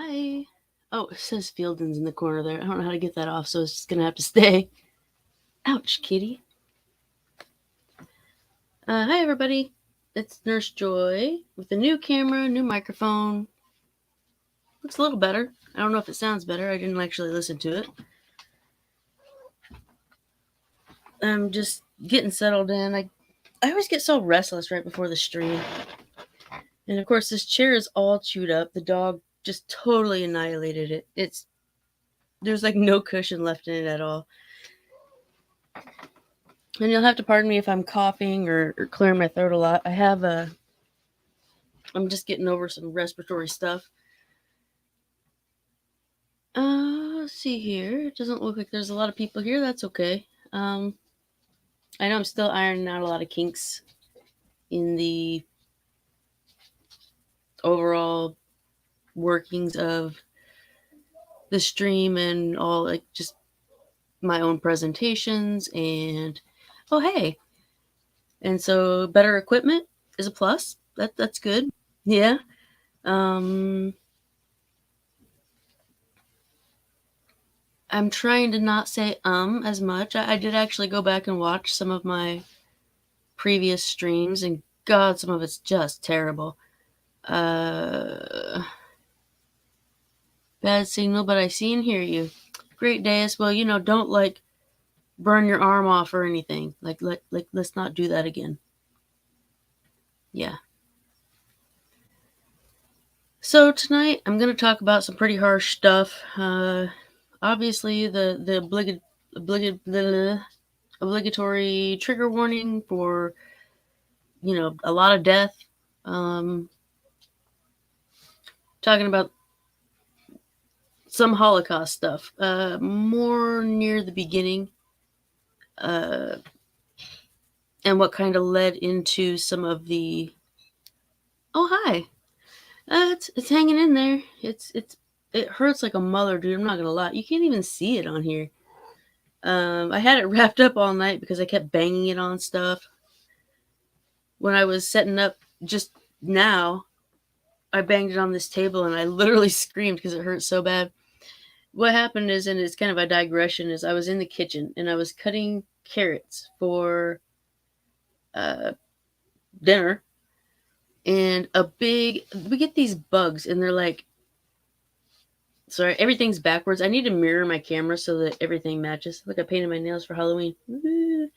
Hi. Oh, it says Fielding's in the corner there. I don't know how to get that off, so it's just gonna have to stay. Ouch, kitty. Hi, everybody. It's Nurse Joy with a new camera, new microphone. Looks a little better. I don't know if it sounds better. I didn't actually listen to it. I'm just getting settled in. I always get so restless right before the stream. And of course, this chair is all chewed up. The dog just totally annihilated it. There's like no cushion left in it at all. And you'll have to pardon me if I'm coughing or clearing my throat a lot. I'm just getting over some respiratory stuff. Let's see here. It doesn't look like there's a lot of people here. That's okay. I know I'm still ironing out a lot of kinks in the overall workings of the stream and all, like, just my own presentations and oh hey. And so better equipment is a plus. That's good. Yeah. I'm trying to not say as much. I did actually go back and watch some of my previous streams, and God, some of it's just terrible. Bad signal, but I see and hear you. Great Deus. Well, don't like burn your arm off or anything. Like let's not do that again. Yeah. So tonight I'm going to talk about some pretty harsh stuff. Obviously the obligatory trigger warning for a lot of death. Talking about some Holocaust stuff, more near the beginning, and what kind of led into some of the. Oh hi, it's hanging in there. It hurts like a mother, dude. I'm not gonna lie. You can't even see it on here. I had it wrapped up all night because I kept banging it on stuff. When I was setting up just now, I banged it on this table and I literally screamed because it hurt so bad. What happened is, and it's kind of a digression, is I was in the kitchen and I was cutting carrots for dinner, and we get these bugs and they're like, sorry, everything's backwards. I need to mirror my camera so that everything matches. Look, I painted my nails for Halloween. We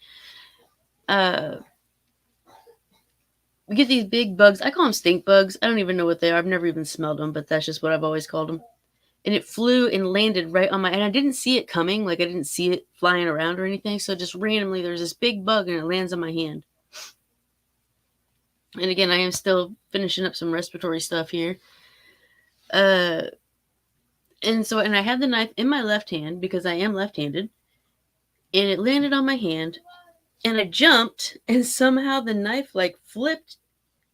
get these big bugs. I call them stink bugs. I don't even know what they are. I've never even smelled them, but that's just what I've always called them. And it flew and landed right on and I didn't see it coming. Like, I didn't see it flying around or anything. So just randomly, there's this big bug and it lands on my hand. And again, I am still finishing up some respiratory stuff here. And I had the knife in my left hand because I am left-handed. And it landed on my hand. And I jumped, and somehow the knife, like, flipped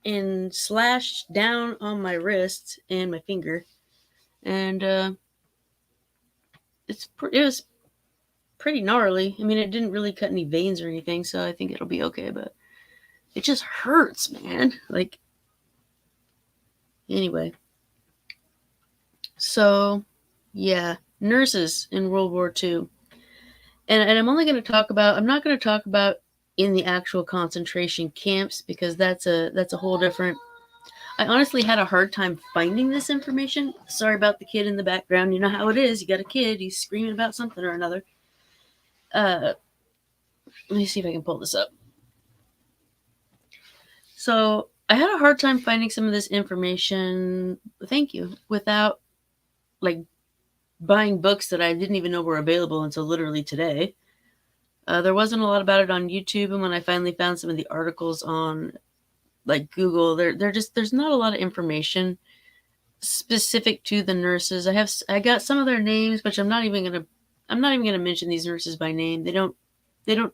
and slashed down on my wrist and my finger. And it was pretty gnarly. I mean, it didn't really cut any veins or anything, so I think it'll be okay, but it just hurts, man. Like, anyway. So, yeah, nurses in World War II. And I'm only going to talk about, I'm not going to talk about in the actual concentration camps because that's a whole different. I honestly had a hard time finding this information. Sorry about the kid in the background. You know how it is. You got a kid. He's screaming about something or another. Let me see if I can pull this up. So I had a hard time finding some of this information. Thank you. Without, like, buying books that I didn't even know were available until literally today. There wasn't a lot about it on YouTube, and when I finally found some of the articles on, like, Google, there's not a lot of information specific to the nurses. I got some of their names, but I'm not even gonna mention these nurses by name. They don't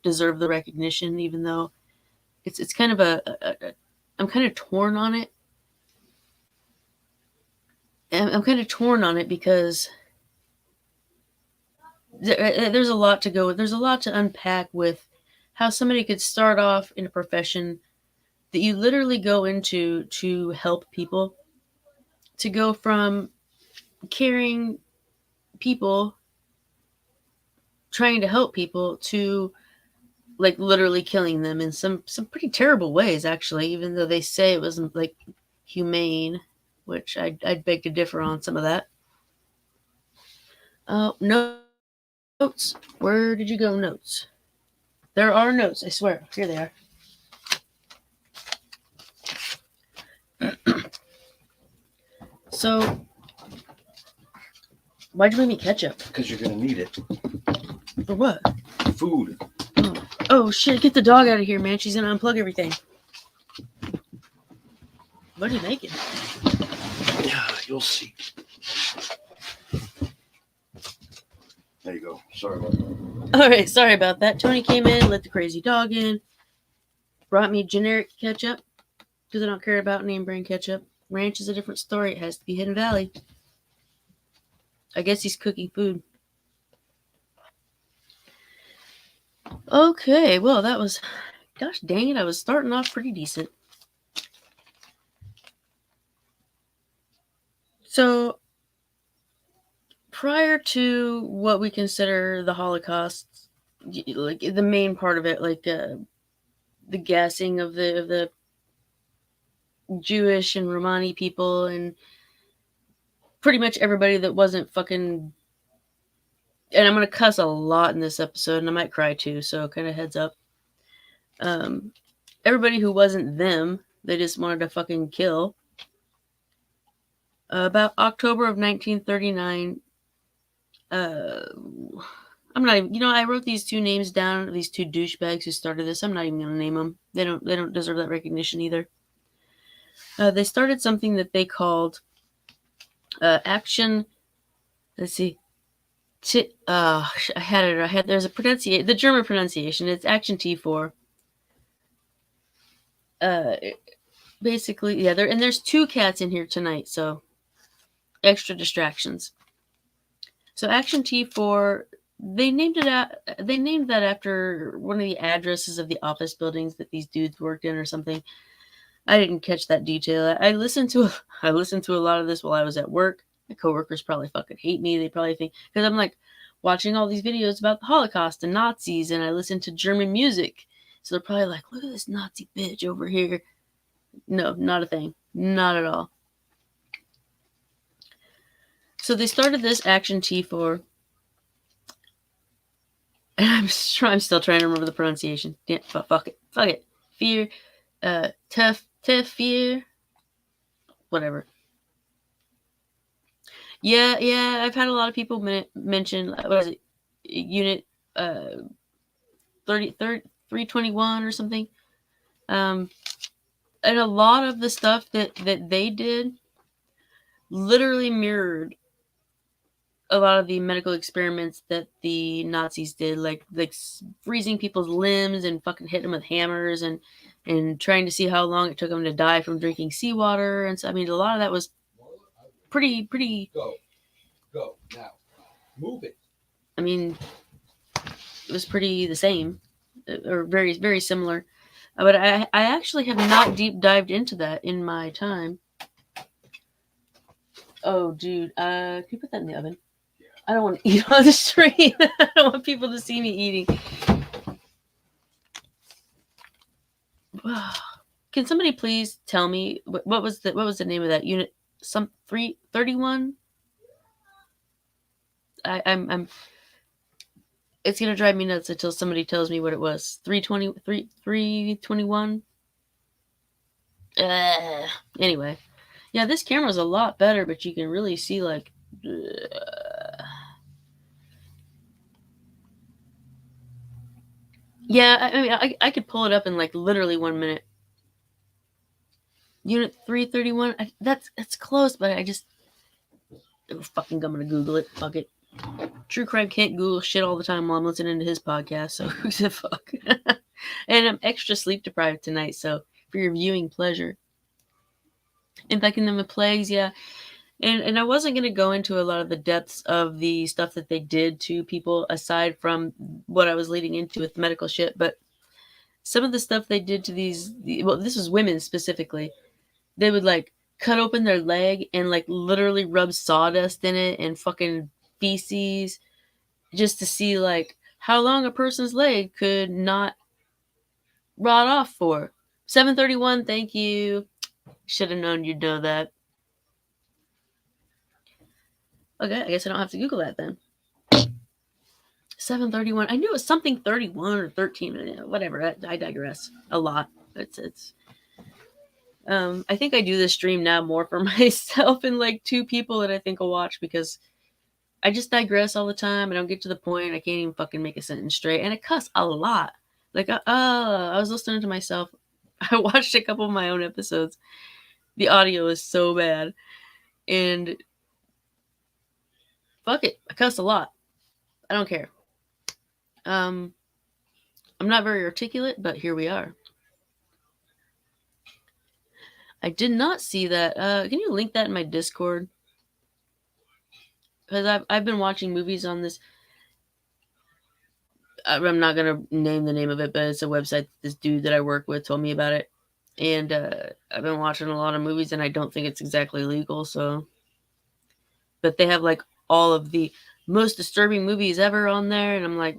deserve the recognition, even though it's kind of I'm kind of torn on it. I'm kind of torn on it because there's a lot to go. There's a lot to unpack with how somebody could start off in a profession that you literally go into to help people, to go from caring people trying to help people to like literally killing them in some pretty terrible ways, actually, even though they say it wasn't like humane, which I'd beg to differ on some of that. Notes. Where did you go, notes? There are notes, I swear. Here they are. So, why'd you make me ketchup? Because you're going to need it. For what? Food. Oh, shit, get the dog out of here, man. She's going to unplug everything. What are you making? Yeah, you'll see. There you go. Sorry about that. All right, sorry about that. Tony came in, let the crazy dog in, brought me generic ketchup, because I don't care about name brand ketchup. Ranch is a different story. It has to be Hidden Valley. I guess he's cooking food. Okay, well, that was... Gosh dang it, I was starting off pretty decent. So, prior to what we consider the Holocaust, like the main part of it, like the gassing of the Jewish and Romani people and pretty much everybody that wasn't fucking... And I'm going to cuss a lot in this episode, and I might cry too, so kind of heads up. Everybody who wasn't them, they just wanted to fucking kill. About October of 1939, I'm not even... I wrote these two names down, these two douchebags who started this. I'm not even going to name them. They don't deserve that recognition either. They started something that they called Aktion. Let's see. I had it. There's a pronunciation. The German pronunciation. It's Aktion T4. Basically, yeah. There's two cats in here tonight, so extra distractions. So Aktion T4. They named that after one of the addresses of the office buildings that these dudes worked in or something. I didn't catch that detail. I listened to a lot of this while I was at work. My coworkers probably fucking hate me. They probably think, because I'm like watching all these videos about the Holocaust and Nazis, and I listen to German music. So they're probably like, look at this Nazi bitch over here. No, not a thing. Not at all. So they started this Aktion T4. And I'm still trying to remember the pronunciation. Yeah, fuck it. Fear, tough fear, whatever. Yeah, I've had a lot of people mention, what is it, Unit 321 or something. And a lot of the stuff that they did literally mirrored a lot of the medical experiments that the Nazis did, like freezing people's limbs and fucking hitting them with hammers and trying to see how long it took them to die from drinking seawater. And so, I mean, a lot of that was pretty. Go now. Move it. I mean, it was pretty the same, or very, very similar. But I actually have not deep dived into that in my time. Oh, dude, can you put that in the oven? Yeah. I don't want to eat on the stream. I don't want people to see me eating. Can somebody please tell me what was the name of that unit? Some 331. I'm. It's gonna drive me nuts until somebody tells me what it was. 321. Anyway, yeah, this camera's a lot better, but you can really see like. Yeah, I mean, I could pull it up in like literally 1 minute. Unit 331. That's close, but I just fucking I'm gonna Google it. Fuck it. True crime can't Google shit all the time while I'm listening to his podcast, so who's the fuck? And I'm extra sleep deprived tonight, so for your viewing pleasure. And back in the plagues, yeah. And I wasn't going to go into a lot of the depths of the stuff that they did to people aside from what I was leading into with medical shit, but some of the stuff they did to this was women specifically. They would like cut open their leg and like literally rub sawdust in it and fucking feces just to see like how long a person's leg could not rot off for. 731, thank you. Should have known you'd know that. Okay, I guess I don't have to Google that then. 731. I knew it was something 31 or 13. Whatever. I digress a lot. It's. I think I do this stream now more for myself and like 2 people that I think will watch because I just digress all the time. I don't get to the point. I can't even fucking make a sentence straight, and I cuss a lot. Like, I was listening to myself. I watched a couple of my own episodes. The audio is so bad, and fuck it, I cuss a lot. I don't care. I'm not very articulate, but here we are. I did not see that. Can you link that in my Discord? Because I've been watching movies on this. I'm not gonna name the name of it, but it's a website. This dude that I work with told me about it, and I've been watching a lot of movies, and I don't think it's exactly legal. So, but they have like all of the most disturbing movies ever on there, and I'm like,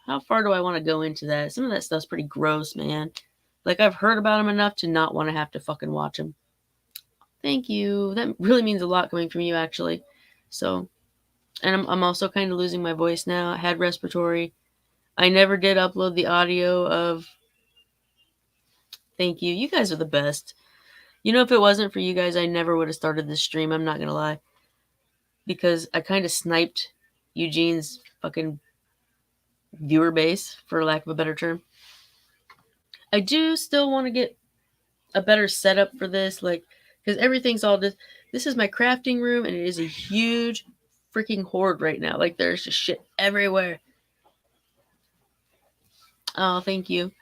how far do I want to go into that? Some of that stuff's pretty gross, man. Like I've heard about them enough to not want to have to fucking watch them. Thank you. That really means a lot coming from you, actually. So, and I'm also kind of losing my voice now. I had respiratory. I never did upload the audio of. Thank you. You guys are the best. You know, if it wasn't for you guys, I never would have started this stream. I'm not going to lie. Because I kind of sniped Eugene's fucking viewer base, for lack of a better term. I do still want to get a better setup for this. Like, because everything's all this. This is my crafting room, and it is a huge freaking hoard right now. Like, there's just shit everywhere. Oh, thank you.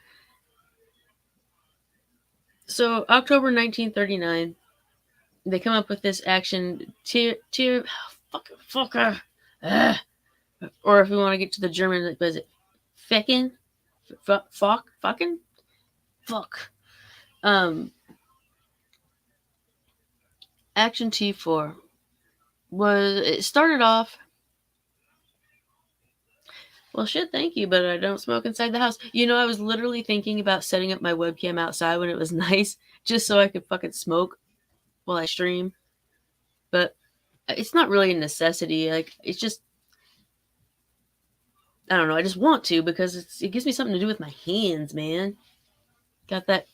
So, October 1939, they come up with this action, fucker. Or if we want to get to the German, like, was it Fecken? Fucking? Fuck. Action T4 it started off. Well, shit, thank you, but I don't smoke inside the house. You know, I was literally thinking about setting up my webcam outside when it was nice, just so I could fucking smoke while I stream. But it's not really a necessity. Like, it's just, I don't know, I just want to because it gives me something to do with my hands, man. Got that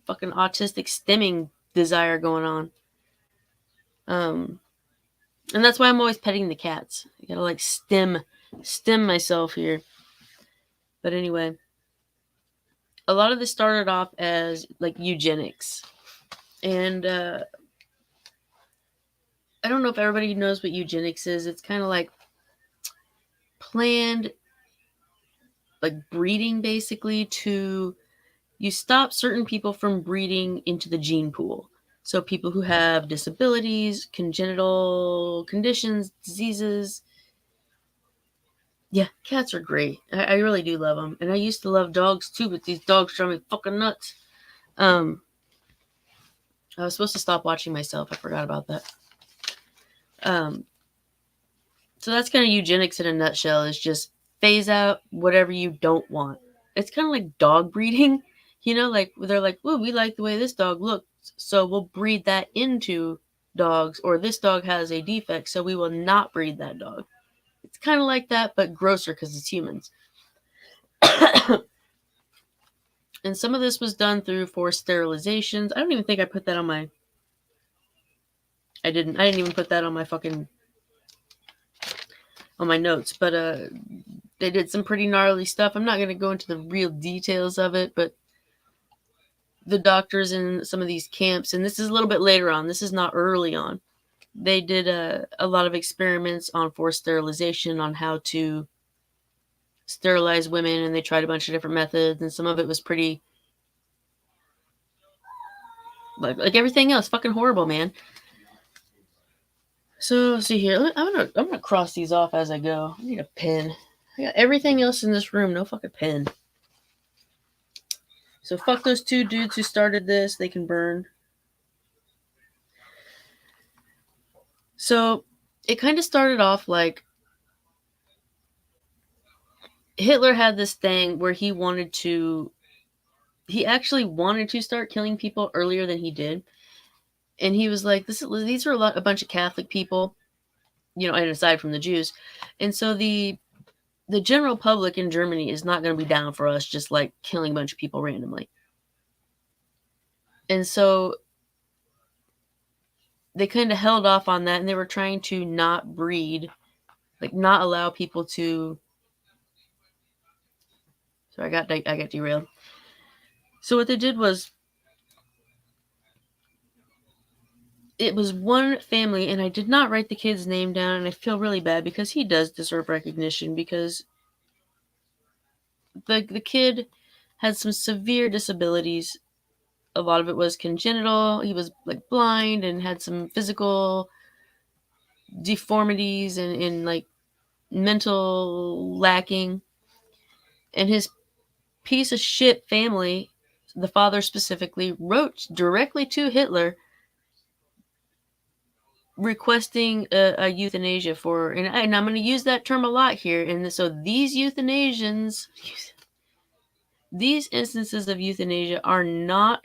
fucking autistic stimming desire going on. And that's why I'm always petting the cats. I gotta like stim myself here. But anyway, a lot of this started off as like eugenics. And I don't know if everybody knows what eugenics is. It's kind of like planned like breeding, basically, to you stop certain people from breeding into the gene pool. So people who have disabilities, congenital conditions, diseases. Yeah, cats are great. I really do love them. And I used to love dogs too, but these dogs drive me fucking nuts. I was supposed to stop watching myself. I forgot about that. So that's kind of eugenics in a nutshell, is just phase out whatever you don't want. It's kind of like dog breeding, you know, like they're like, "Ooh, we like the way this dog looks, so we'll breed that into dogs," or "This dog has a defect, so we will not breed that dog." It's kind of like that, but grosser because it's humans. And some of this was done through forced sterilizations. I don't even think I put that on my... I didn't even put that on my fucking... on my notes, but they did some pretty gnarly stuff. I'm not going to go into the real details of it, but the doctors in some of these camps, and this is a little bit later on, this is not early on, they did a lot of experiments on forced sterilization, on how to sterilize women, and they tried a bunch of different methods, and some of it was pretty, like everything else, fucking horrible, man. So, see here, I'm gonna cross these off as I go. I need a pen. I got everything else in this room, no fucking pen. So fuck those 2 dudes who started this, they can burn. So it kind of started off like Hitler had this thing where he actually wanted to start killing people earlier than he did. And he was like, these are a bunch of Catholic people, and aside from the Jews. And so the general public in Germany is not going to be down for us just like killing a bunch of people randomly. And so they kind of held off on that, and they were trying to not breed, like not allow people to. So I got derailed. So what they did was, it was one family, and I did not write the kid's name down, and I feel really bad because he does deserve recognition, because the kid had some severe disabilities. A lot of it was congenital. He was like blind and had some physical deformities and like mental lacking. And his piece of shit family, the father specifically, wrote directly to Hitler requesting a euthanasia for, and I'm going to use that term a lot here. And so these euthanasians, these instances of euthanasia are not,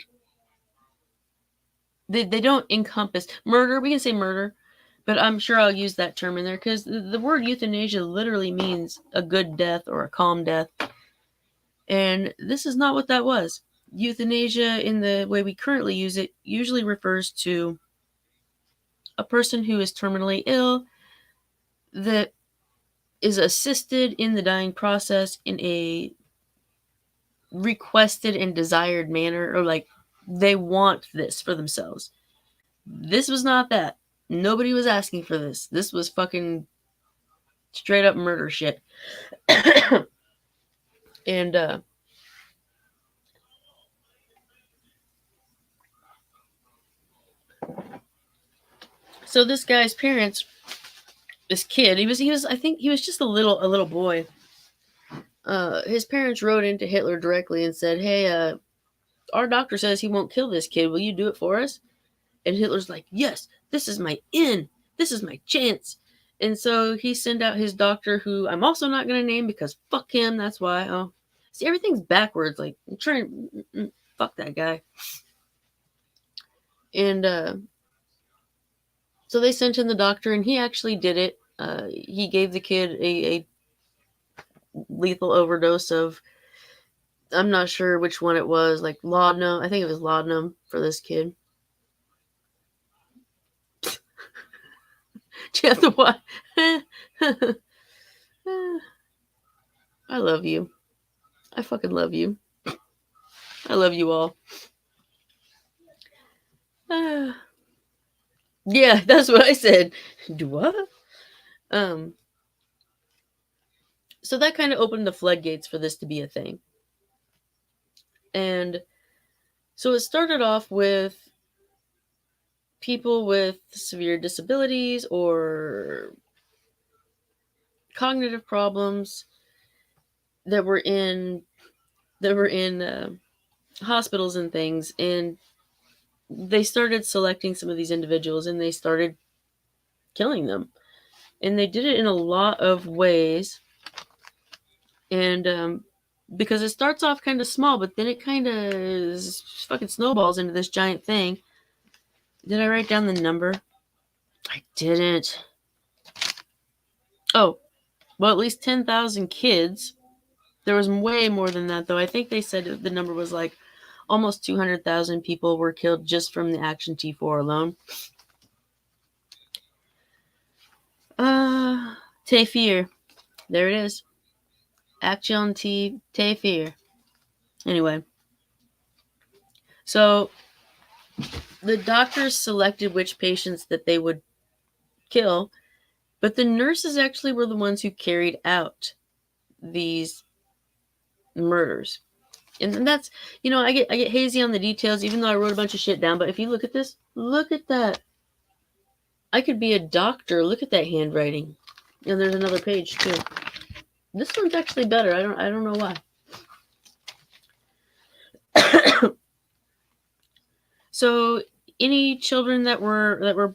they don't encompass murder. We can say murder, but I'm sure I'll use that term in there because the word euthanasia literally means a good death or a calm death. And this is not what that was. Euthanasia, in the way we currently use it, usually refers to a person who is terminally ill that is assisted in the dying process in a requested and desired manner, or like they want this for themselves. This was not that. Nobody was asking for this. This was fucking straight up murder shit. And so this guy's parents, this kid, he was I think he was just a little boy. His parents wrote into Hitler directly and said, "Hey, our doctor says he won't kill this kid. Will you do it for us?" And Hitler's like, "Yes, this is my in. This is my chance." And so he sent out his doctor, who I'm also not going to name because fuck him. That's why. Oh, see, everything's backwards. Like, I'm trying, fuck that guy. And so they sent in the doctor, and he actually did it. He gave the kid a lethal overdose of, I'm not sure which one it was, like laudanum. I think it was laudanum for this kid. Do you have to watch? I love you. I fucking love you. I love you all. Yeah, that's what I said. Do what? So that kind of opened the floodgates for this to be a thing. And so it started off with people with severe disabilities or cognitive problems that were in hospitals and things, and they started selecting some of these individuals and they started killing them, and they did it in a lot of ways. And because it starts off kind of small, but then it kind of fucking snowballs into this giant thing. Did I write down the number? I didn't. Oh, well, at least 10,000 kids. There was way more than that, though. I think they said the number was like almost 200,000 people were killed just from the Action T4 alone. T4. There it is. Aktion T4. Anyway. So the doctors selected which patients that they would kill, but the nurses actually were the ones who carried out these murders. And that's, I get hazy on the details, even though I wrote a bunch of shit down. But if you look at this, look at that. I could be a doctor. Look at that handwriting. And there's another page too. This one's actually better. I don't know why. So any children that were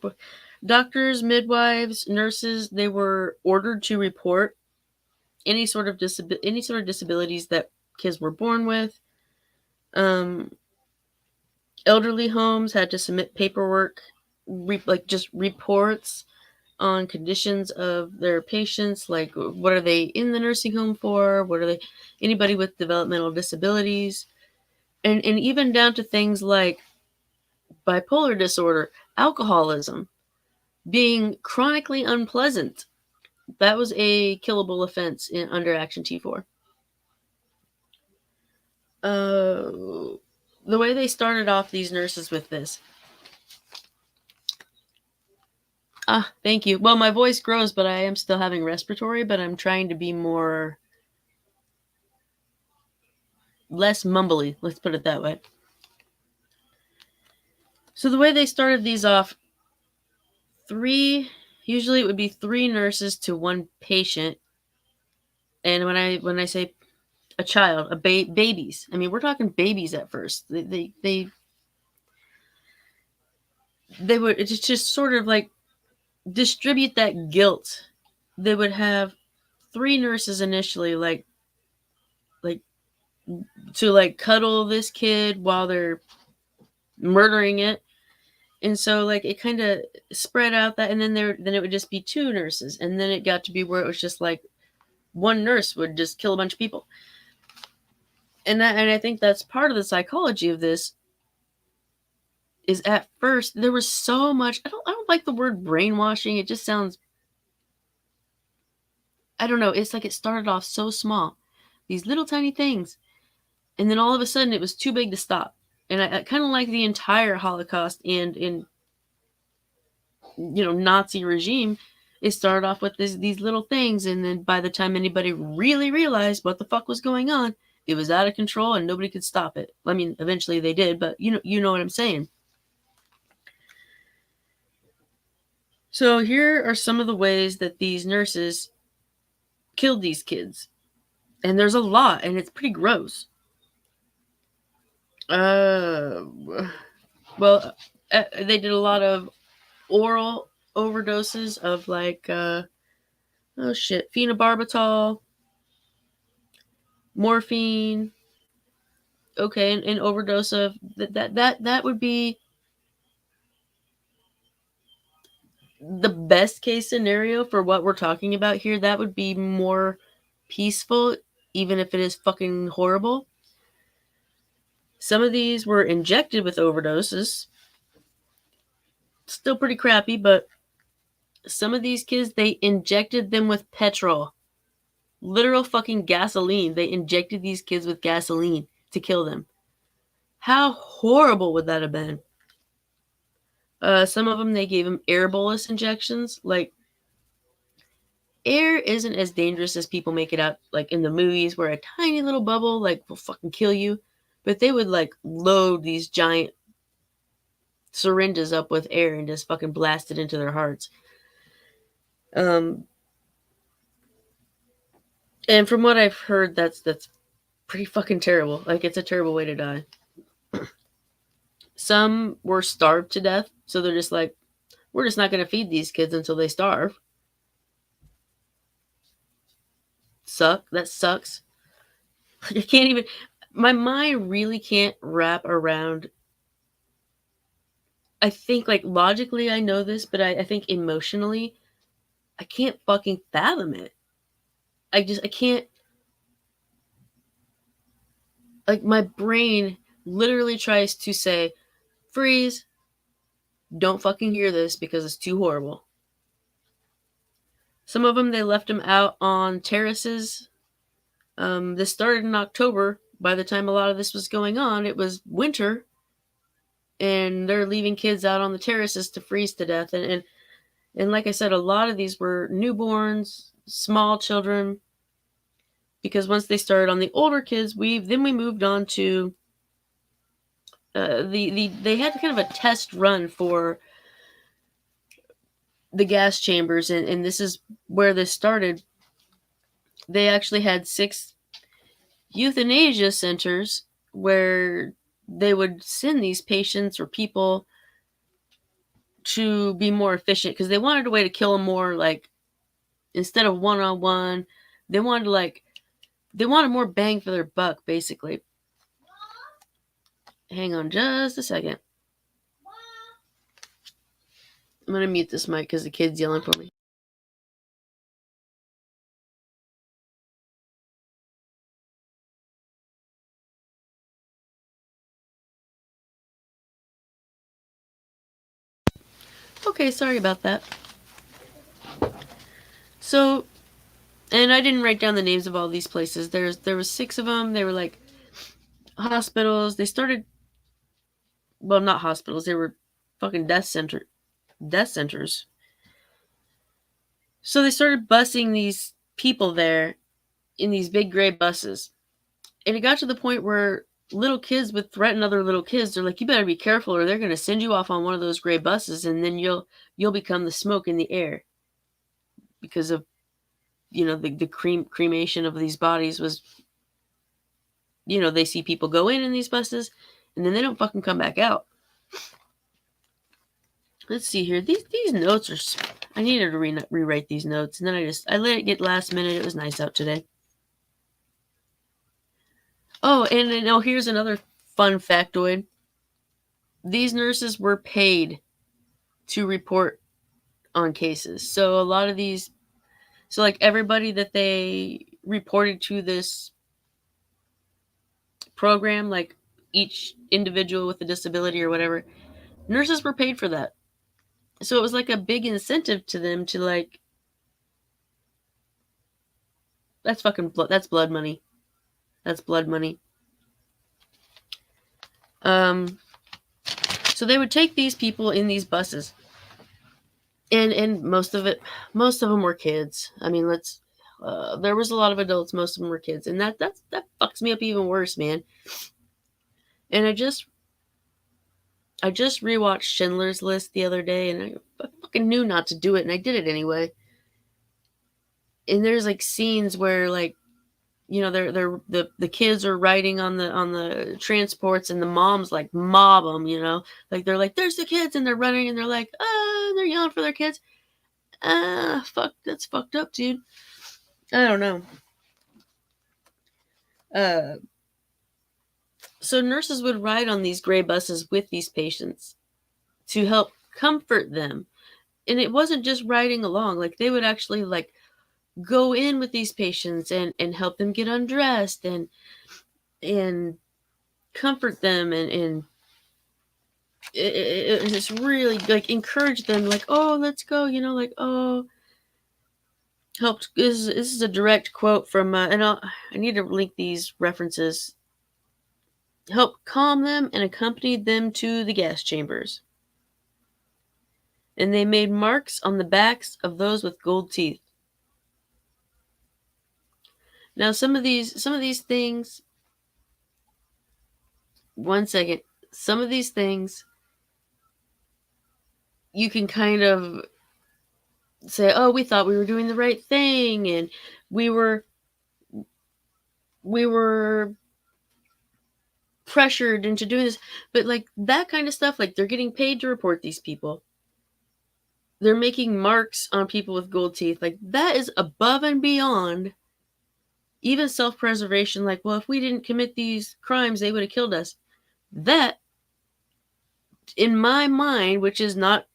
Doctors, midwives, nurses, they were ordered to report any sort of disabilities that kids were born with. Elderly homes had to submit paperwork, like just reports on conditions of their patients, like what are they in the nursing home for, what are they, anybody with developmental disabilities, and even down to things like bipolar disorder, alcoholism, being chronically unpleasant. That was a killable offense under Action T4. The way they started off these nurses with this. Thank you. Well, my voice grows, but I am still having respiratory, but I'm trying to be less mumbly. Let's put it that way. So the way they started these off, usually it would be 3 nurses to 1 patient. And when I say a child, babies, I mean, we're talking babies at first. They would just sort of like distribute that guilt. They would have 3 nurses initially, like to like cuddle this kid while they're murdering it. And so like it kind of spread out that, and then it would just be 2 nurses, and then it got to be where it was just like 1 nurse would just kill a bunch of people. And I think that's part of the psychology of this. Is at first there was so much. I don't like the word brainwashing. It just sounds, I don't know. It's like it started off so small, these little tiny things, and then all of a sudden it was too big to stop. And I kind of like the entire Holocaust and in Nazi regime. It started off with these little things, and then by the time anybody really realized what the fuck was going on, it was out of control and nobody could stop it. I mean, eventually they did, but you know what I'm saying. So here are some of the ways that these nurses killed these kids. And there's a lot, and it's pretty gross. Well, they did a lot of oral overdoses of like, phenobarbital, morphine. Okay, an overdose of that would be the best case scenario for what we're talking about here. That would be more peaceful, even if it is fucking horrible. Some of these were injected with overdoses. Still pretty crappy, but some of these kids, they injected them with petrol. Literal fucking gasoline. They injected these kids with gasoline to kill them. How horrible would that have been? Some of them, they gave them air bolus injections. Like, air isn't as dangerous as people make it out, like in the movies, where a tiny little bubble like will fucking kill you. But they would like load these giant syringes up with air and just fucking blast it into their hearts. And from what I've heard, that's pretty fucking terrible. Like, it's a terrible way to die. Some were starved to death, so they're just like, we're just not going to feed these kids until they starve. That sucks. I can't even, my mind really can't wrap around. I think, like, logically I know this, but I think emotionally I can't fucking fathom it. I can't, like, my brain literally tries to say, freeze, don't fucking hear this because it's too horrible. Some of them, they left them out on terraces. This started in October. By the time a lot of this was going on, it was winter, and they're leaving kids out on the terraces to freeze to death. And like I said, a lot of these were newborns, small children, because once they started on the older kids, we moved on to they had kind of a test run for the gas chambers, and this is where this started. They actually had 6 euthanasia centers where they would send these patients or people to be more efficient because they wanted a way to kill them more, like instead of one-on-one. They wanted more bang for their buck, basically. Hang on just a second. I'm gonna mute this mic because the kid's yelling for me. Okay, sorry about that. So, and I didn't write down the names of all these places. There was 6 of them. They were like hospitals. They started, well, not hospitals. They were fucking death centers. So they started busing these people there in these big gray buses. And it got to the point where little kids would threaten other little kids. They're like, you better be careful or they're going to send you off on one of those gray buses and then you'll become the smoke in the air because of, the cremation of these bodies was, they see people go in these buses and then they don't fucking come back out. Let's see here. These notes are, I needed to rewrite these notes and then I let it get last minute. It was nice out today. Oh, and now here's another fun factoid. These nurses were paid to report on cases. So a lot of these, so like everybody that they reported to this program, like each individual with a disability or whatever, nurses were paid for that. So it was like a big incentive to them to like, that's blood money. That's blood money. So they would take these people in these buses, and most of them were kids. I mean, there was a lot of adults. Most of them were kids, and that fucks me up even worse, man. And I just rewatched Schindler's List the other day, and I fucking knew not to do it, and I did it anyway. And there's like scenes where like, they're the kids are riding on the transports, and the moms like mob them, like they're like, there's the kids, and they're running, and they're like, they're yelling for their kids. Fuck, that's fucked up, dude. I don't know. So nurses would ride on these gray buses with these patients to help comfort them. And it wasn't just riding along. Like they would actually like go in with these patients and help them get undressed and comfort them and it just really like encourage them like, oh, let's go, like, oh, helped. This is a direct quote from and I need to link these references. Helped calm them and accompanied them to the gas chambers. And they made marks on the backs of those with gold teeth. Now some of these things, one second, some of these things you can kind of say, oh, we thought we were doing the right thing and we were pressured into doing this, but like that kind of stuff, like they're getting paid to report these people. They're making marks on people with gold teeth. Like that is above and beyond even self-preservation. Like, well, if we didn't commit these crimes, they would have killed us. That, in my mind, which is not,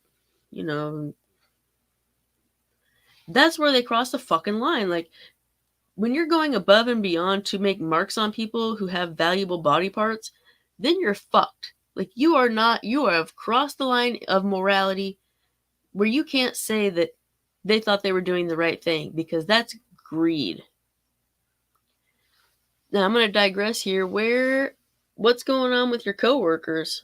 that's where they cross the fucking line. Like, when you're going above and beyond to make marks on people who have valuable body parts, then you're fucked. Like, you have crossed the line of morality where you can't say that they thought they were doing the right thing because that's greed. Now, I'm going to digress here. What's going on with your coworkers?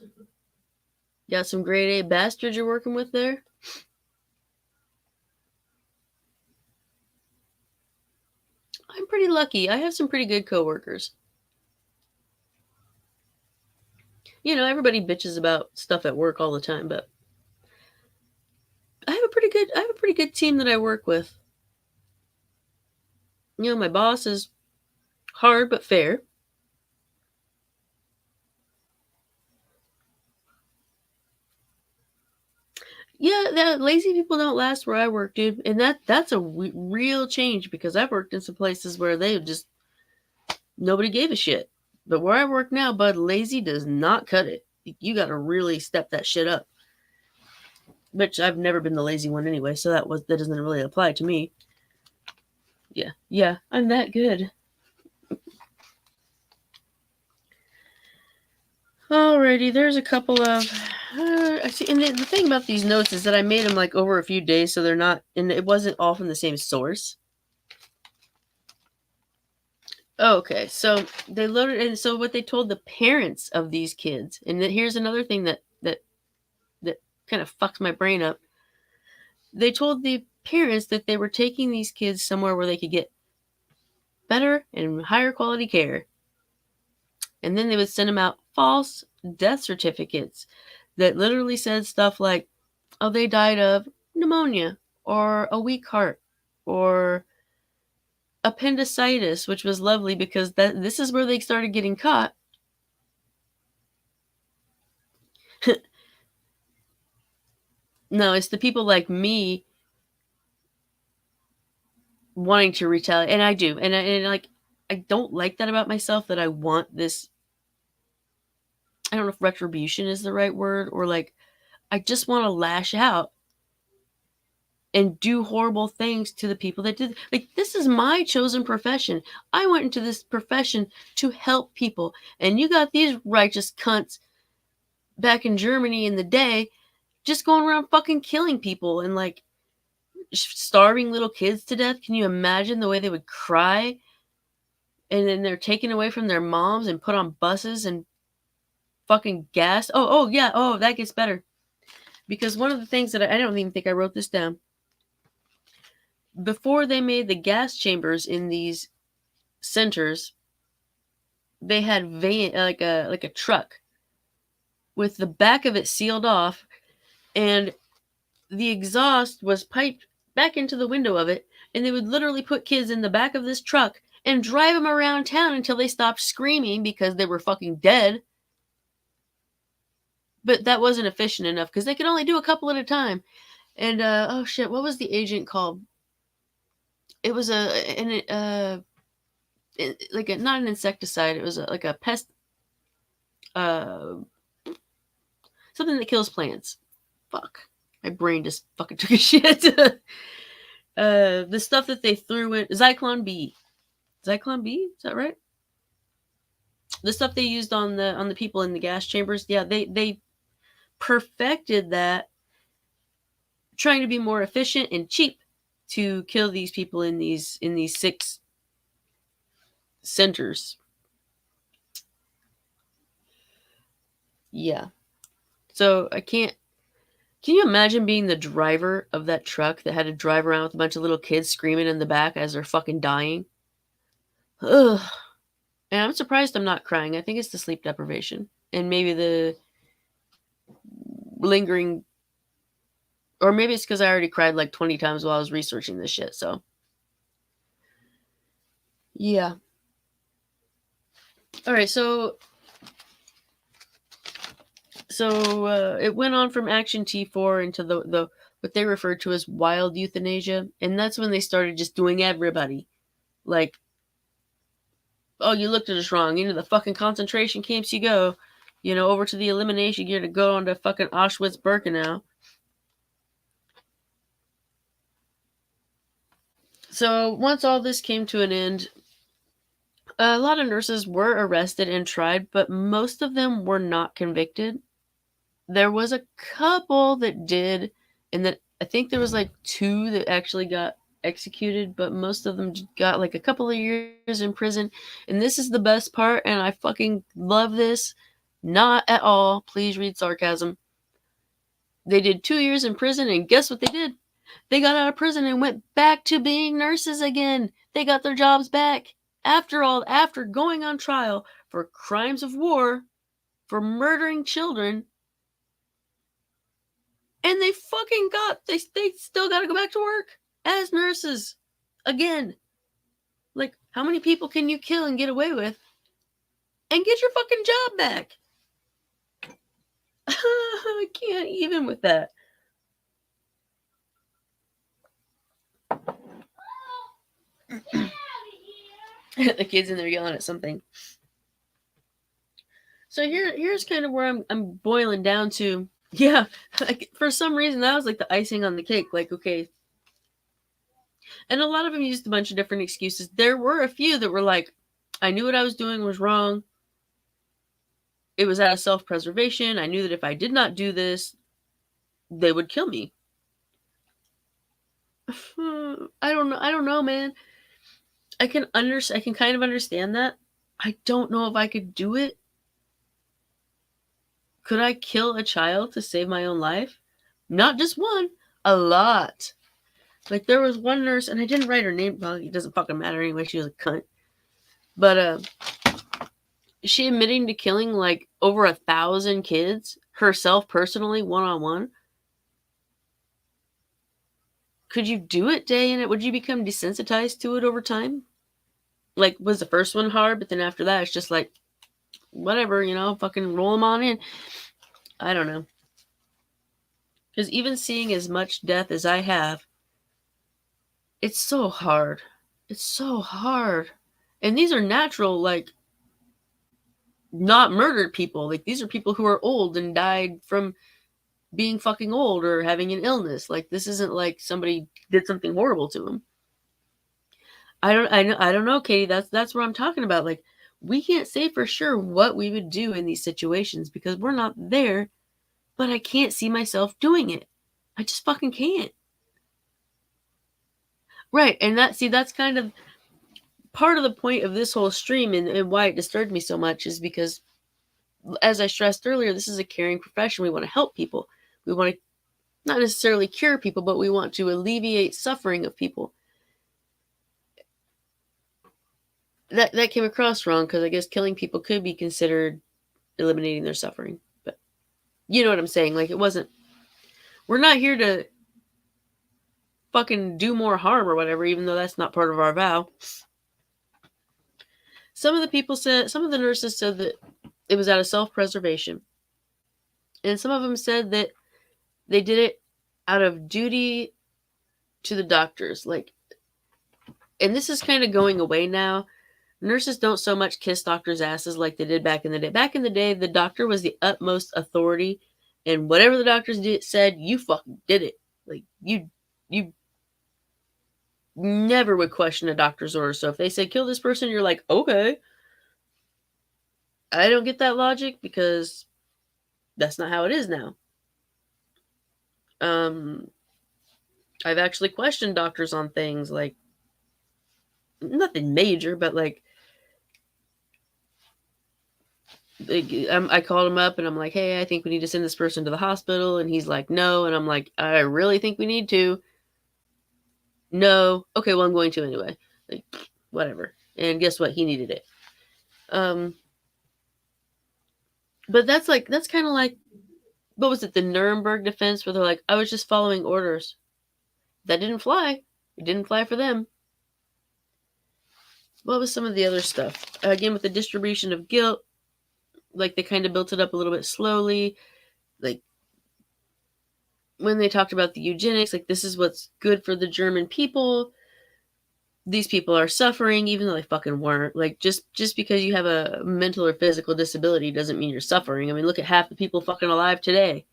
Got some grade A bastards you're working with there? I'm pretty lucky. I have some pretty good coworkers. Everybody bitches about stuff at work all the time, but I have a pretty good team that I work with. My boss is hard but fair. Yeah, lazy people don't last where I work, dude, and that's a real change because I've worked in some places where they just nobody gave a shit. But where I work now, bud, lazy does not cut it. You got to really step that shit up. Which I've never been the lazy one anyway, so that doesn't really apply to me. Yeah, I'm that good. Alrighty, there's a couple of. I see, and the thing about these notes is that I made them like over a few days, so they're not, and it wasn't all from the same source. Okay, so they loaded, and so what they told the parents of these kids, and here's another thing that kind of fucks my brain up. They told the parents that they were taking these kids somewhere where they could get better and higher quality care, and then they would send them out false death certificates that literally said stuff like, "Oh, they died of pneumonia or a weak heart or appendicitis," which was lovely because this is where they started getting caught. No, it's the people like me wanting to retaliate, and I do, and like I don't like that about myself, that I want this. I don't know if retribution is the right word, or like I just want to lash out and do horrible things to the people that did. Like, this is my chosen profession. I went into this profession to help people, and you got these righteous cunts back in Germany in the day just going around fucking killing people and like starving little kids to death. Can you imagine the way they would cry? And then they're taken away from their moms and put on buses and fucking gassed. Oh yeah. Oh, that gets better. Because one of the things that I don't even think I wrote this down. Before they made the gas chambers in these centers, they had like a truck with the back of it sealed off, and the exhaust was piped back into the window of it, and they would literally put kids in the back of this truck and drive them around town until they stopped screaming because they were fucking dead. But that wasn't efficient enough because they could only do a couple at a time. And oh shit, what was the agent called? It was like not an insecticide. It was like a pest, uh, something that kills plants. Fuck, my brain just fucking took a shit. The stuff that they threw in Zyklon B. Zyklon B, is that right? The stuff they used on the people in the gas chambers. Yeah, they perfected that, trying to be more efficient and cheap to kill these people in these 6 centers. Yeah. So I can't. Can you imagine being the driver of that truck that had to drive around with a bunch of little kids screaming in the back as they're fucking dying? Ugh. And I'm surprised I'm not crying. I think it's the sleep deprivation and maybe the lingering, or maybe it's because I already cried like 20 times while I was researching this shit. So yeah. All right. So it went on from Action T4 into the what they referred to as wild euthanasia, and that's when they started just doing everybody. Like, oh, you looked at us wrong. Into the fucking concentration camps you go. Over to the elimination gear to go on to fucking Auschwitz-Birkenau. So once all this came to an end, a lot of nurses were arrested and tried, but most of them were not convicted. There was a couple that did, and that I think there was like 2 that actually got executed, but most of them got like a couple of years in prison. And this is the best part, and I fucking love this. Not at all. Please read sarcasm. They did 2 years in prison, and guess what they did? They got out of prison and went back to being nurses again. They got their jobs back. After going on trial for crimes of war, for murdering children, and they still got to go back to work as nurses again. Like, how many people can you kill and get away with and get your fucking job back? I can't even with that. The kid's in there yelling at something. So here's kind of where I'm boiling down to. Yeah, like for some reason that was like the icing on the cake. Like, okay, and a lot of them used a bunch of different excuses. There were a few that were like, I knew what I was doing was wrong. It was out of self-preservation. I knew that if I did not do this, they would kill me. I don't know, man. I can kind of understand that. I don't know if I could do it. Could I kill a child to save my own life? Not just one, a lot. Like there was one nurse, and I didn't write her name. Well, it doesn't fucking matter anyway. She was a cunt. But she admitting to killing like over 1,000 kids herself personally, one-on-one. Could you do it day in it? Would you become desensitized to it over time? Like, was the first one hard, but then after that, it's just like, whatever, fucking roll them on in. I don't know. Because even seeing as much death as I have, it's so hard. It's so hard. And these are natural, like, not murdered people. Like, these are people who are old and died from being fucking old or having an illness. Like, this isn't like somebody did something horrible to them. I don't know, Katie. That's what I'm talking about. Like, we can't say for sure what we would do in these situations because we're not there, but I can't see myself doing it. I just fucking can't. Right, and that's kind of part of the point of this whole stream and why it disturbed me so much is because, as I stressed earlier, this is a caring profession. We want to help people. We want to not necessarily cure people, but we want to alleviate suffering of people. That came across wrong because I guess killing people could be considered eliminating their suffering. But you know what I'm saying? Like, it wasn't. We're not here to fucking do more harm or whatever, even though that's not part of our vow. Some of the nurses said that it was out of self-preservation. And some of them said that they did it out of duty to the doctors. Like, and this is kind of going away now. Nurses don't so much kiss doctors' asses like they did back in the day. Back in the day, the doctor was the utmost authority, and whatever the doctors said, you fucking did it. Like, you never would question a doctor's order. So if they say kill this person, you're like, okay. I don't get that logic because that's not how it is now. I've actually questioned doctors on things like nothing major, but like I called him up and I'm like, hey, I think we need to send this person to the hospital. And he's like, no. And I'm like, I really think we need to. No. Okay, well, I'm going to anyway. Like, whatever. And guess what? He needed it. But that's kind of like, what was it? The Nuremberg defense where they're like, I was just following orders. That didn't fly. It didn't fly for them. What was some of the other stuff? Again, with the distribution of guilt, like they kind of built it up a little bit slowly. Like when they talked about the eugenics, like this is what's good for the German people. These people are suffering, even though they fucking weren't. Like just because you have a mental or physical disability doesn't mean you're suffering. I mean, look at half the people fucking alive today.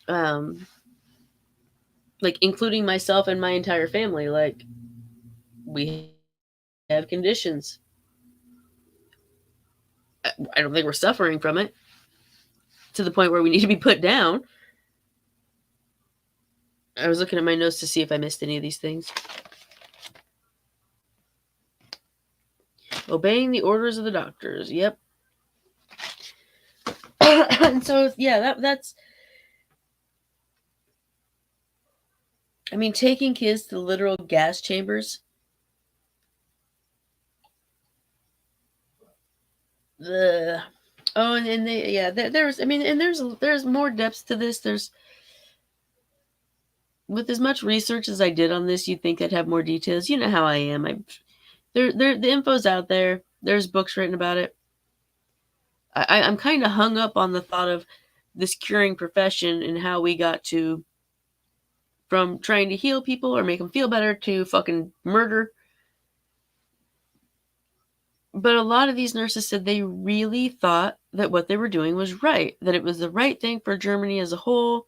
Like including myself and my entire family. Like we have conditions. I don't think we're suffering from it to the point where we need to be put down. I was looking at my notes to see if I missed any of these things. Obeying the orders of the doctors. Yep. And so, yeah, that's... I mean, taking kids to literal gas chambers. Oh, and they, yeah, there's, I mean, and there's more depth to this. There's, with as much research as I did on this, you'd think I'd have more details. You know how I am. The info's out there. There's books written about it. I'm kind of hung up on the thought of this curing profession and how we got to from trying to heal people or make them feel better to fucking murder. But a lot of these nurses said they really thought that what they were doing was right, that it was the right thing for Germany as a whole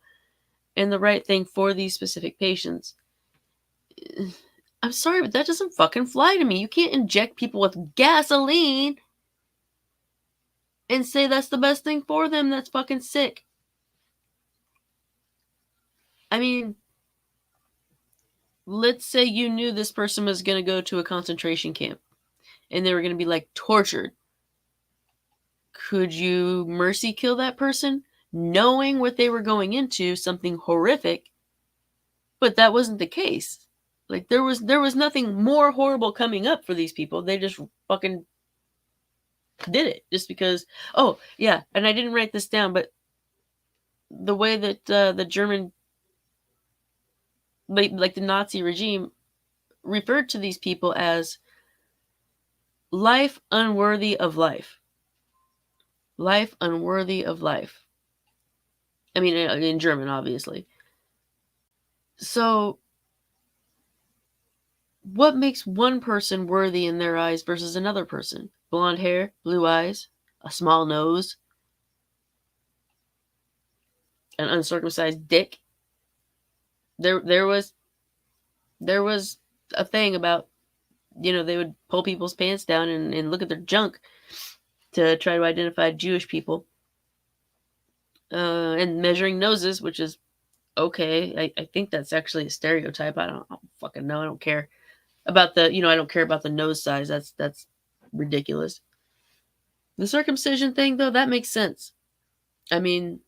and the right thing for these specific patients. I'm sorry, but that doesn't fucking fly to me. You can't inject people with gasoline and say that's the best thing for them. That's fucking sick. I mean, let's say you knew this person was going to go to a concentration camp and they were going to be like tortured. Could you mercy kill that person knowing what they were going into, something horrific? But that wasn't the case. Like there was nothing more horrible coming up for these people. They just fucking did it just because. Oh yeah, and I didn't write this down, but the way that the German, like the Nazi regime, referred to these people as life unworthy of life. Life unworthy of life. I mean, in German, obviously. So, what makes one person worthy in their eyes versus another person? Blonde hair, blue eyes, a small nose, an uncircumcised dick. There was a thing about, they would pull people's pants down and look at their junk to try to identify Jewish people. And measuring noses, which is okay. I think that's actually a stereotype. I don't fucking know. I don't care about the, I don't care about the nose size. That's ridiculous. The circumcision thing, though, that makes sense. I mean,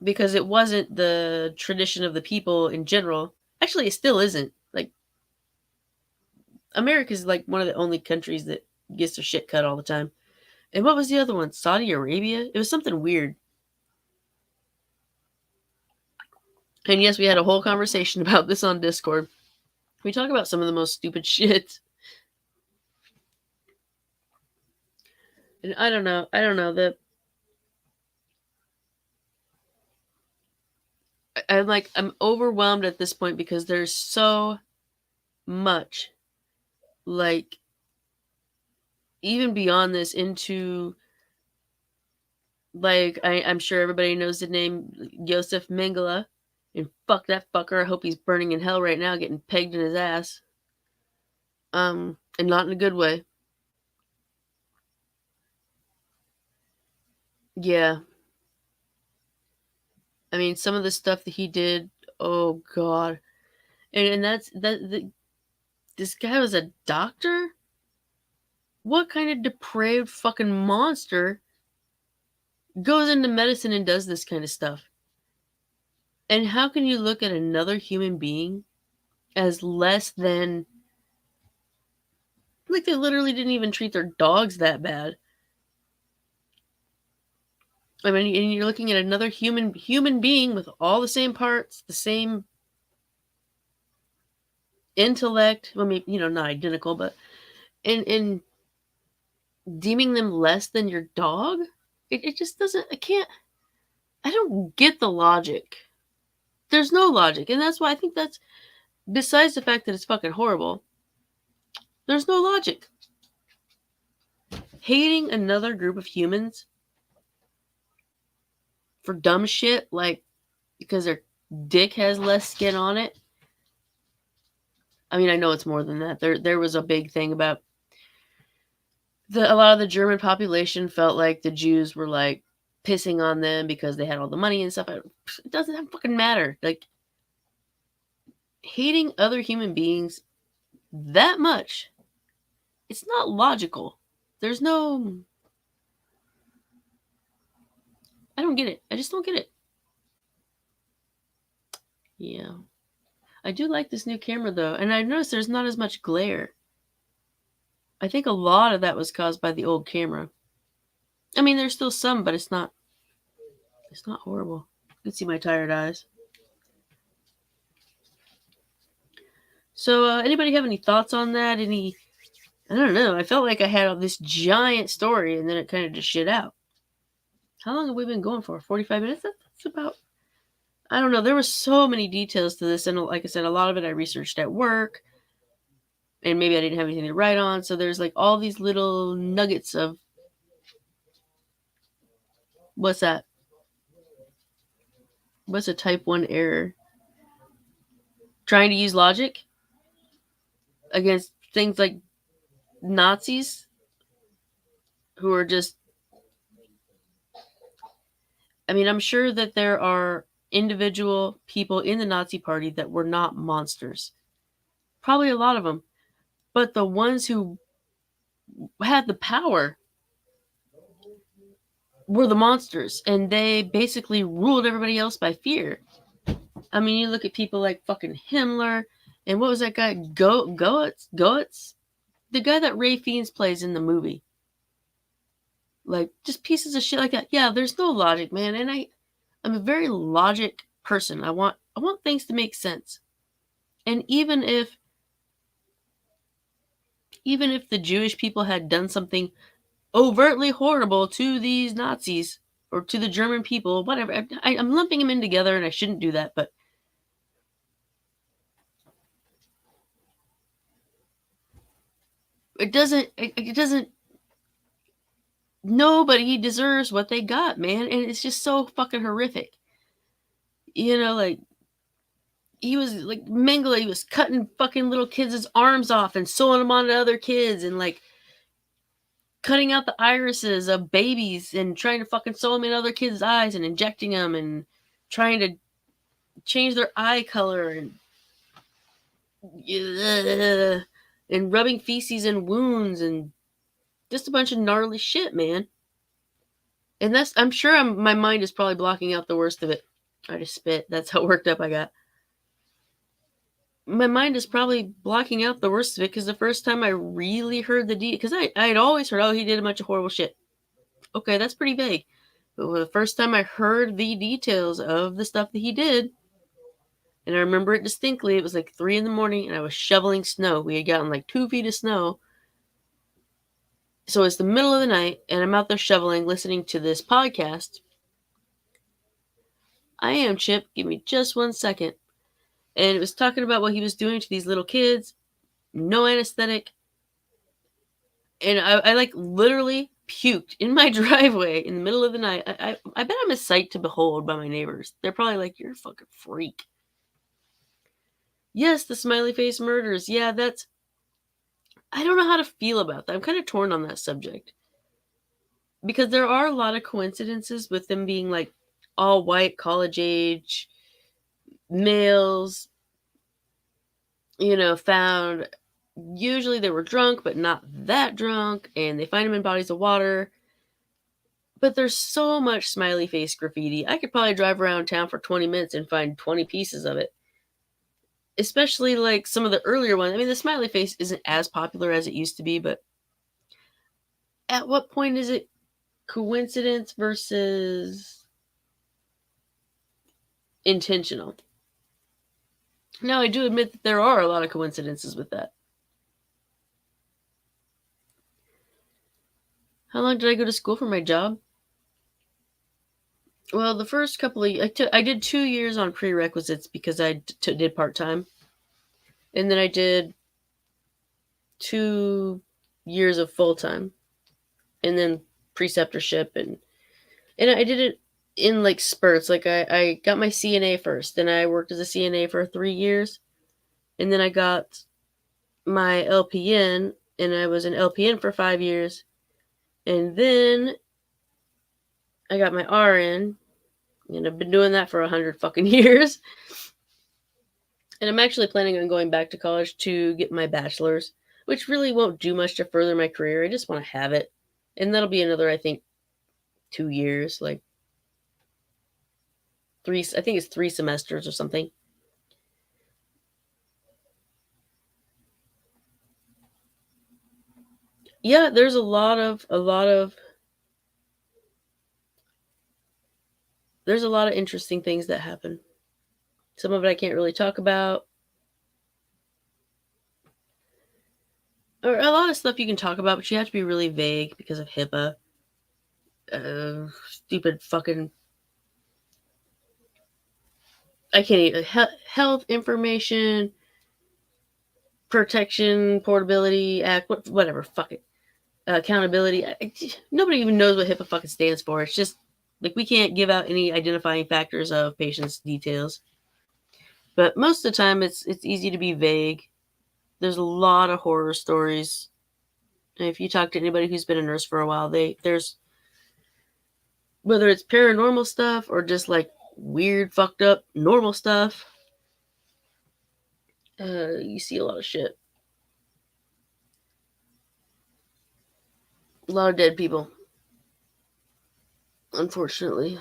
because it wasn't the tradition of the people in general. Actually, it still isn't. Like, America's like one of the only countries that gets their shit cut all the time. And what was the other one? Saudi Arabia? It was something weird. And yes, we had a whole conversation about this on Discord. We talk about some of the most stupid shit. And I don't know. I'm overwhelmed at this point because there's so much, like, even beyond this into, like, I'm sure everybody knows the name Josef Mengele. And fuck that fucker. I hope he's burning in hell right now, getting pegged in his ass. And not in a good way. Yeah. I mean, some of the stuff that he did, oh god. And this guy was a doctor? What kind of depraved fucking monster goes into medicine and does this kind of stuff? And how can you look at another human being as less than, like, they literally didn't even treat their dogs that bad? I mean, and you're looking at another human being with all the same parts, the same intellect. I mean, not identical, but in deeming them less than your dog? It just doesn't, I don't get the logic. There's no logic. And that's why I think that's, besides the fact that it's fucking horrible, there's no logic. Hating another group of humans for dumb shit, like because their dick has less skin on it. I mean, I know it's more than that. There was a big thing about a lot of the German population felt like the Jews were like pissing on them because they had all the money and stuff. It doesn't fucking matter. Like, hating other human beings that much, it's not logical. There's no, I don't get it. I just don't get it. Yeah. I do like this new camera though, and I noticed there's not as much glare. I think a lot of that was caused by the old camera. I mean, there's still some, but it's not horrible. You can see my tired eyes. So, anybody have any thoughts on that? I don't know. I felt like I had this giant story, and then it kind of just shit out. How long have we been going for? 45 minutes? That's about, I don't know. There were so many details to this, and like I said, a lot of it I researched at work, and maybe I didn't have anything to write on. So there's like all these little nuggets of what's that? What's a type 1 error? Trying to use logic against things like Nazis who are just. I mean, I'm sure that there are individual people in the Nazi Party that were not monsters. Probably a lot of them. But the ones who had the power were the monsters, and they basically ruled everybody else by fear. I mean, you look at people like fucking Himmler, and what was that guy? Goetz? The guy that Ray Fiennes plays in the movie. Like, just pieces of shit like that. Yeah, there's no logic, man, and I'm a very logic person. I want things to make sense. And even if the Jewish people had done something overtly horrible to these Nazis or to the German people, whatever, I'm lumping them in together, and I shouldn't do that, but it doesn't. Nobody deserves what they got, man, and it's just so fucking horrific. You know, like, he was like Mengele, he was cutting fucking little kids' arms off and sewing them onto other kids, and like cutting out the irises of babies and trying to fucking sew them in other kids' eyes and injecting them and trying to change their eye color and rubbing feces in wounds and just a bunch of gnarly shit, man. And that's, I'm sure my mind is probably blocking out the worst of it. I just spit. That's how worked up I got. My mind is probably blocking out the worst of it because the first time I really heard because I had always heard, oh, he did a bunch of horrible shit. Okay, that's pretty vague. But the first time I heard the details of the stuff that he did, and I remember it distinctly, it was like 3 a.m, and I was shoveling snow. We had gotten like 2 feet of snow. So it's the middle of the night, and I'm out there shoveling, listening to this podcast. I am, Chip. Give me just 1 second. And it was talking about what he was doing to these little kids. No anesthetic. And I like literally puked in my driveway in the middle of the night. I bet I'm a sight to behold by my neighbors. They're probably like, you're a fucking freak. Yes, the smiley face murders. Yeah, I don't know how to feel about that. I'm kind of torn on that subject. Because there are a lot of coincidences with them being like all white, college age males, found. Usually they were drunk, but not that drunk, and they find them in bodies of water. But there's so much smiley face graffiti. I could probably drive around town for 20 minutes and find 20 pieces of it. Especially like some of the earlier ones. I mean, the smiley face isn't as popular as it used to be, but at what point is it coincidence versus intentional? Now, I do admit that there are a lot of coincidences with that. How long did I go to school for my job? Well, the first couple of I did 2 years on prerequisites because I did part-time. And then I did 2 years of full-time. And then preceptorship. And I did it in like spurts. Like I got my CNA first. Then I worked as a CNA for 3 years. And then I got my LPN. And I was an LPN for 5 years. And then I got my RN. And I've been doing that for 100 fucking years. And I'm actually planning on going back to college to get my bachelor's, which really won't do much to further my career. I just want to have it. And that'll be another, I think, 2 years, like I think it's 3 semesters or something. Yeah, there's a lot of there's a lot of interesting things that happen. Some of it I can't really talk about. Or a lot of stuff you can talk about, but you have to be really vague because of HIPAA. Stupid fucking I can't even, health information, protection, portability act, whatever, fuck it. Accountability. Nobody even knows what HIPAA fucking stands for. It's just like we can't give out any identifying factors of patients' details. But most of the time, it's easy to be vague. There's a lot of horror stories. And if you talk to anybody who's been a nurse for a while, there's whether it's paranormal stuff or just like weird, fucked up, normal stuff. You see a lot of shit. A lot of dead people, unfortunately.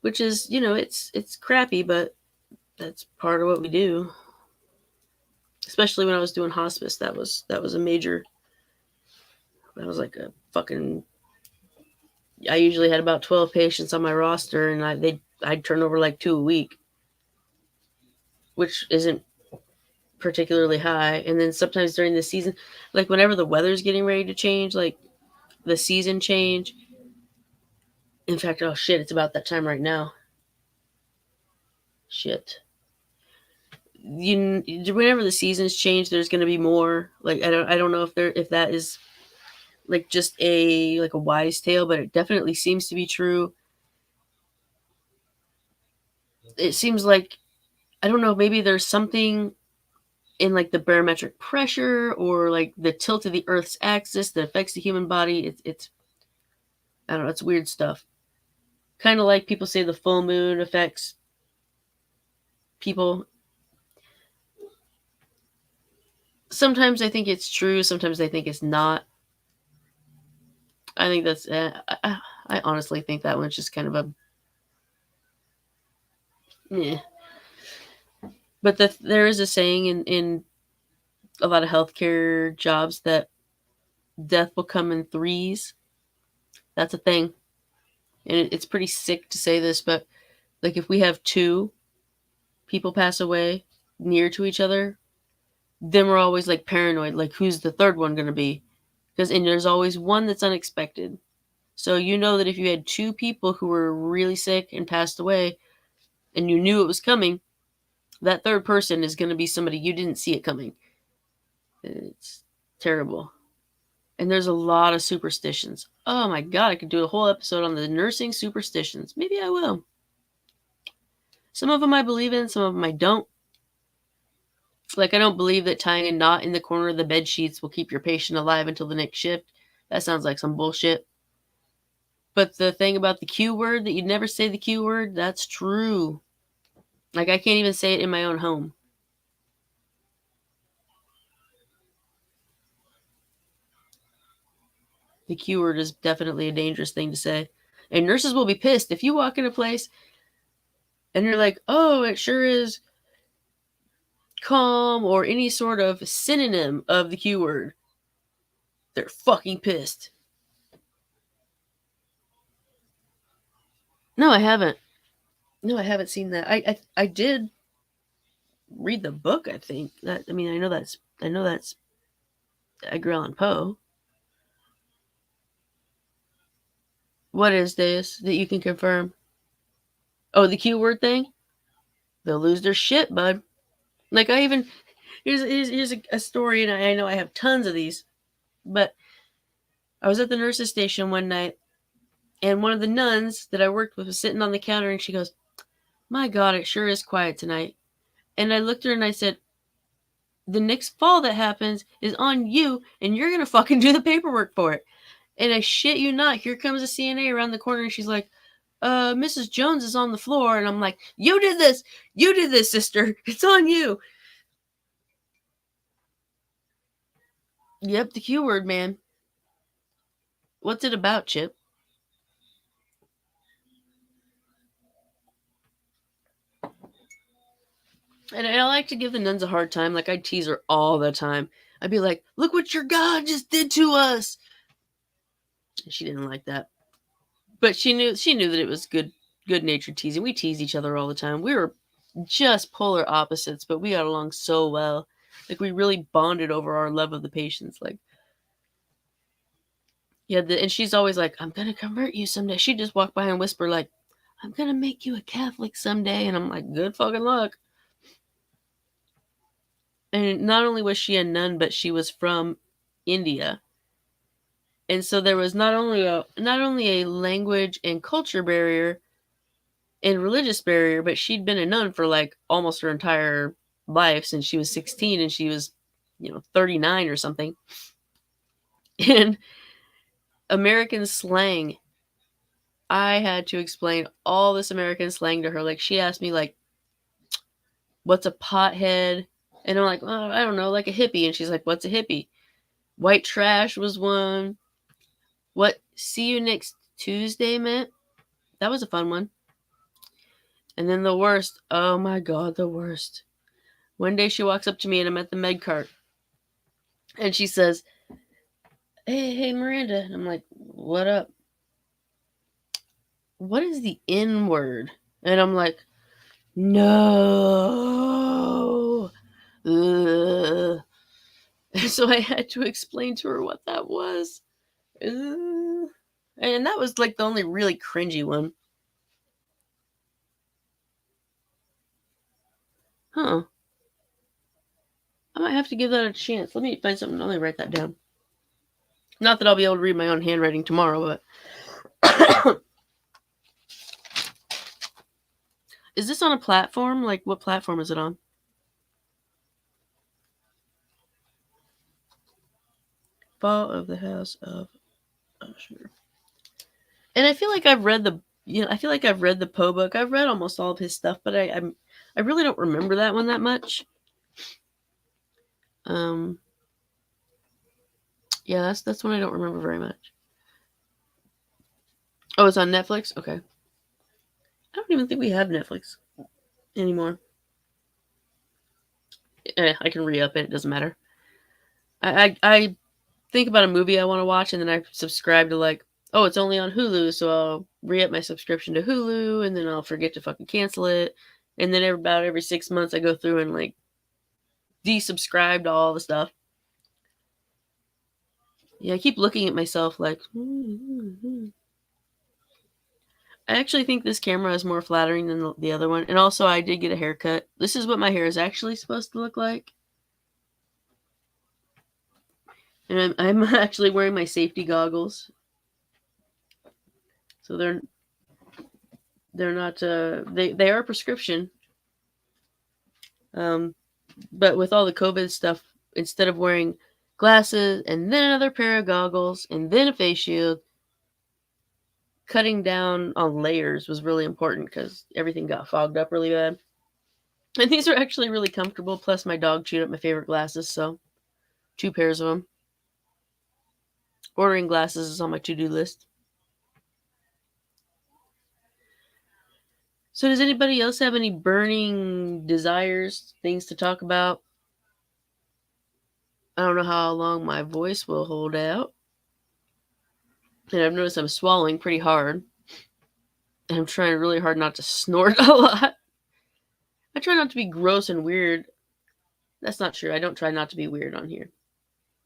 Which is, it's crappy, but that's part of what we do. Especially when I was doing hospice, that was a major. That was like a fucking. I usually had about 12 patients on my roster, and I'd turn over like 2 a week, which isn't particularly high. And then sometimes during the season, like whenever the weather's getting ready to change, like the season change. In fact, oh shit, it's about that time right now. Shit. Whenever the seasons change, there's going to be more. Like I don't know if that is like just a wise tale, but it definitely seems to be true. It seems like, I don't know, maybe there's something in like the barometric pressure or like the tilt of the Earth's axis that affects the human body. It's I don't know, it's weird stuff. Kind of like people say the full moon affects people. Sometimes I think it's true, sometimes I think it's not. I think that's I honestly think that one's just kind of a meh. But there is a saying in a lot of healthcare jobs that death will come in threes. That's a thing. And it's pretty sick to say this, but like if we have two people pass away near to each other, then we're always like paranoid, like who's the third one going to be? And there's always one that's unexpected. So you know that if you had two people who were really sick and passed away and you knew it was coming, that third person is going to be somebody you didn't see it coming. It's terrible. And there's a lot of superstitions. Oh my god, I could do a whole episode on the nursing superstitions. Maybe I will. Some of them I believe in, some of them I don't. Like, I don't believe that tying a knot in the corner of the bed sheets will keep your patient alive until the next shift. That sounds like some bullshit. But the thing about the Q word, that you'd never say the Q word, that's true. Like, I can't even say it in my own home. The Q word is definitely a dangerous thing to say. And nurses will be pissed if you walk in a place and you're like, oh, it sure is calm, or any sort of synonym of the Q word. They're fucking pissed. No, I haven't. No, I haven't seen that. I did read the book, I think. I know that's Edgar Allan Poe. What is this that you can confirm? Oh, the Q word thing? They'll lose their shit, bud. Like, I even here's a story, and I know I have tons of these, but I was at the nurse's station one night, and one of the nuns that I worked with was sitting on the counter, and she goes, "My God, it sure is quiet tonight." And I looked at her and I said, "The next fall that happens is on you, and you're gonna fucking do the paperwork for it." And I shit you not, here comes a CNA around the corner, and she's like, Mrs. Jones is on the floor. And I'm like, you did this, sister. It's on you. Yep, the Q word, man. What's it about, Chip? And I like to give the nuns a hard time. Like, I tease her all the time. I'd be like, look what your God just did to us. And she didn't like that. But she knew that it was good-natured teasing. We tease each other all the time. We were just polar opposites, but we got along so well. Like, we really bonded over our love of the patients. Like, yeah, and she's always like, I'm gonna convert you someday. She'd just walk by and whisper, like, I'm gonna make you a Catholic someday. And I'm like, good fucking luck. And not only was she a nun, but she was from India. And so there was not only a language and culture barrier and religious barrier, but she'd been a nun for like almost her entire life since she was 16, and she was, 39 or something. And American slang, I had to explain all this American slang to her. Like, she asked me, like, what's a pothead? And I'm like, oh, I don't know, like a hippie. And she's like, what's a hippie? White trash was one. What see you next Tuesday meant? That was a fun one. And then the worst, oh my God, the worst. One day she walks up to me and I'm at the med cart. And she says, hey, Miranda. And I'm like, what up? What is the N word? And I'm like, no. Ugh. And so I had to explain to her what that was. Ugh. And that was like the only really cringy one. Huh. I might have to give that a chance. Let me find something. Let me write that down. Not that I'll be able to read my own handwriting tomorrow, but... Is this on a platform? Like, what platform is it on? Fall of the House of Usher. And I feel like I've read the Poe book. I've read almost all of his stuff, but I really don't remember that one that much. Yeah, that's one I don't remember very much. Oh, it's on Netflix? Okay. I don't even think we have Netflix anymore. I can re-up it. It doesn't matter. I think about a movie I want to watch, and then I subscribe to, like, oh, it's only on Hulu, so I'll re-up my subscription to Hulu, and then I'll forget to fucking cancel it. And then about every 6 months, I go through and, like, desubscribe to all the stuff. Yeah, I keep looking at myself like, I actually think this camera is more flattering than the other one. And also, I did get a haircut. This is what my hair is actually supposed to look like. And I'm actually wearing my safety goggles. So they're not, they are prescription. But with all the COVID stuff, instead of wearing glasses and then another pair of goggles and then a face shield, cutting down on layers was really important because everything got fogged up really bad. And these are actually really comfortable. Plus, my dog chewed up my favorite glasses, so 2 pairs of them. Ordering glasses is on my to-do list. So does anybody else have any burning desires, things to talk about? I don't know how long my voice will hold out. And I've noticed I'm swallowing pretty hard. And I'm trying really hard not to snort a lot. I try not to be gross and weird. That's not true. I don't try not to be weird on here.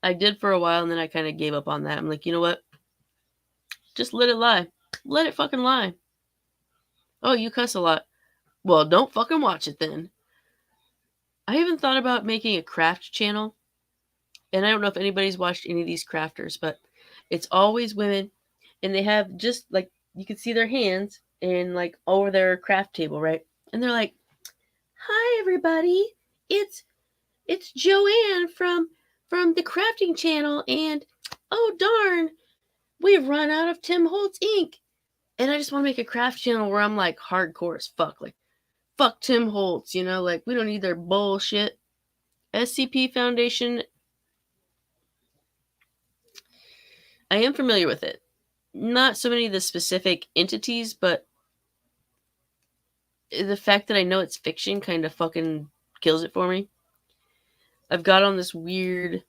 I did for a while, and then I kind of gave up on that. I'm like, you know what? Just let it lie. Let it fucking lie. Oh, you cuss a lot. Well, don't fucking watch it then. I even thought about making a craft channel. And I don't know if anybody's watched any of these crafters, but it's always women. And they have just, like, you can see their hands and, like, over their craft table, right? And they're like, hi, everybody. It's Joanne from the crafting channel. And, oh, darn, we've run out of Tim Holtz ink. And I just want to make a craft channel where I'm, like, hardcore as fuck. Like, fuck Tim Holtz, you know? Like, we don't need their bullshit. SCP Foundation, I am familiar with it. Not so many of the specific entities, but the fact that I know it's fiction kind of fucking kills it for me. I've got on this weird...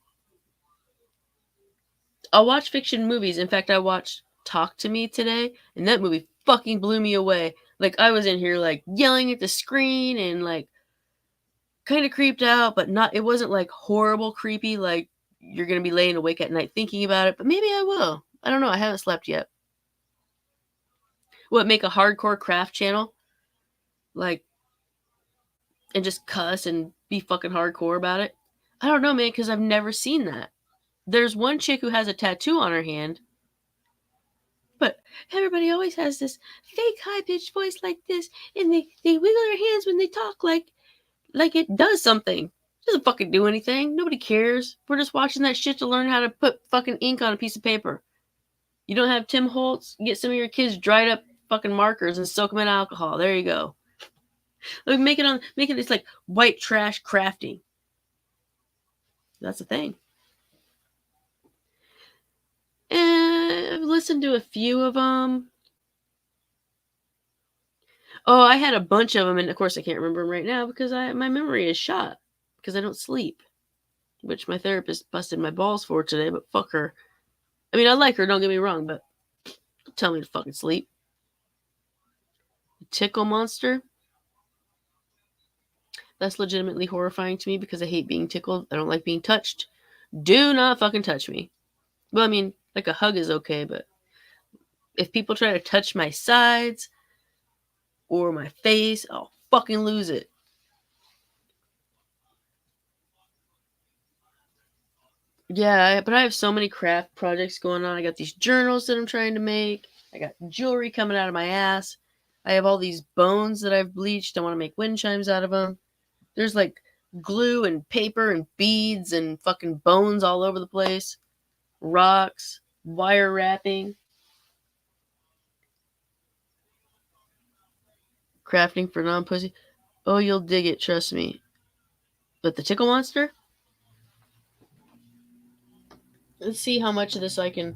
I'll watch fiction movies. In fact, I watched Talk to Me today, and that movie fucking blew me away. Like, I was in here, like, yelling at the screen and, like, kind of creeped out, but not... It wasn't, like, horrible creepy, like, you're gonna be laying awake at night thinking about it, but maybe I will. I don't know. I haven't slept yet. What, make a hardcore craft channel? Like, and just cuss and be fucking hardcore about it? I don't know, man, because I've never seen that. There's one chick who has a tattoo on her hand, but everybody always has this fake high-pitched voice like this, and they wiggle their hands when they talk like it does something. It doesn't fucking do anything. Nobody cares. We're just watching that shit to learn how to put fucking ink on a piece of paper. You don't have Tim Holtz? Get some of your kids dried up fucking markers and soak them in alcohol. There you go. Like, make it this like white trash crafting. That's the thing. And I've listened to a few of them. Oh, I had a bunch of them, and of course I can't remember them right now because my memory is shot because I don't sleep, which my therapist busted my balls for today. But fuck her. I mean, I like her. Don't get me wrong, but don't tell me to fucking sleep. The tickle monster. That's legitimately horrifying to me because I hate being tickled. I don't like being touched. Do not fucking touch me. Well, I mean, like a hug is okay, but if people try to touch my sides or my face, I'll fucking lose it. Yeah, but I have so many craft projects going on. I got these journals that I'm trying to make. I got jewelry coming out of my ass. I have all these bones that I've bleached. I want to make wind chimes out of them. There's like glue and paper and beads and fucking bones all over the place. Rocks, wire wrapping. Crafting for non-pussy. Oh, you'll dig it, trust me. But the tickle monster? Let's see how much of this I can...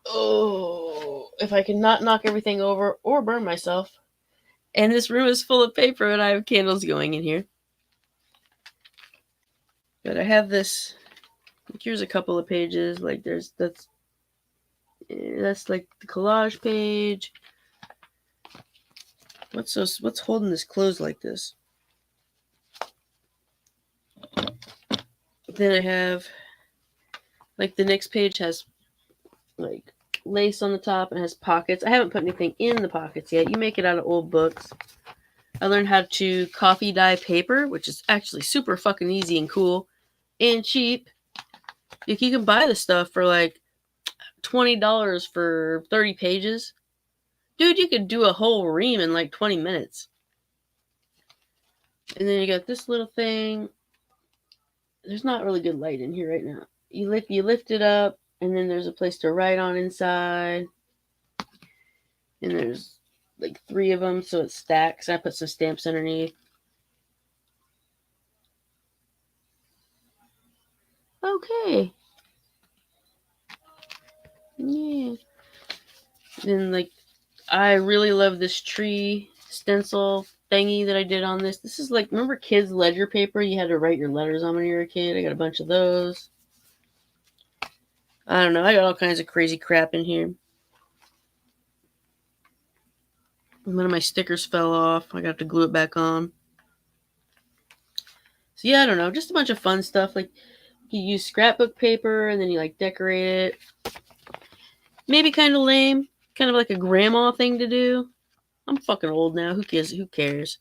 Oh, if I can not knock everything over or burn myself. And this room is full of paper and I have candles going in here. But I have this... Like, here's a couple of pages. Like, that's like the collage page. What's holding this closed like this? Then I have, like, the next page has like lace on the top and has pockets. I haven't put anything in the pockets yet. You make it out of old books. I learned how to coffee dye paper, which is actually super fucking easy and cool and cheap. Like, you can buy the stuff for like $20 for 30 pages. Dude, you could do a whole ream in like 20 minutes. And then you got this little thing. There's not really good light in here right now. You lift it up, and then there's a place to write on inside. And there's like 3 of them, so it stacks. I put some stamps underneath. Okay. Yeah. Then, like, I really love this tree stencil thingy that I did on this. This is like, remember kids' ledger paper? You had to write your letters on when you were a kid. I got a bunch of those. I don't know. I got all kinds of crazy crap in here. One of my stickers fell off. I got to glue it back on. So yeah, I don't know. Just a bunch of fun stuff. Like, you use scrapbook paper and then you like decorate it. Maybe kind of lame. Kind of like a grandma thing to do. I'm fucking old now. Who cares?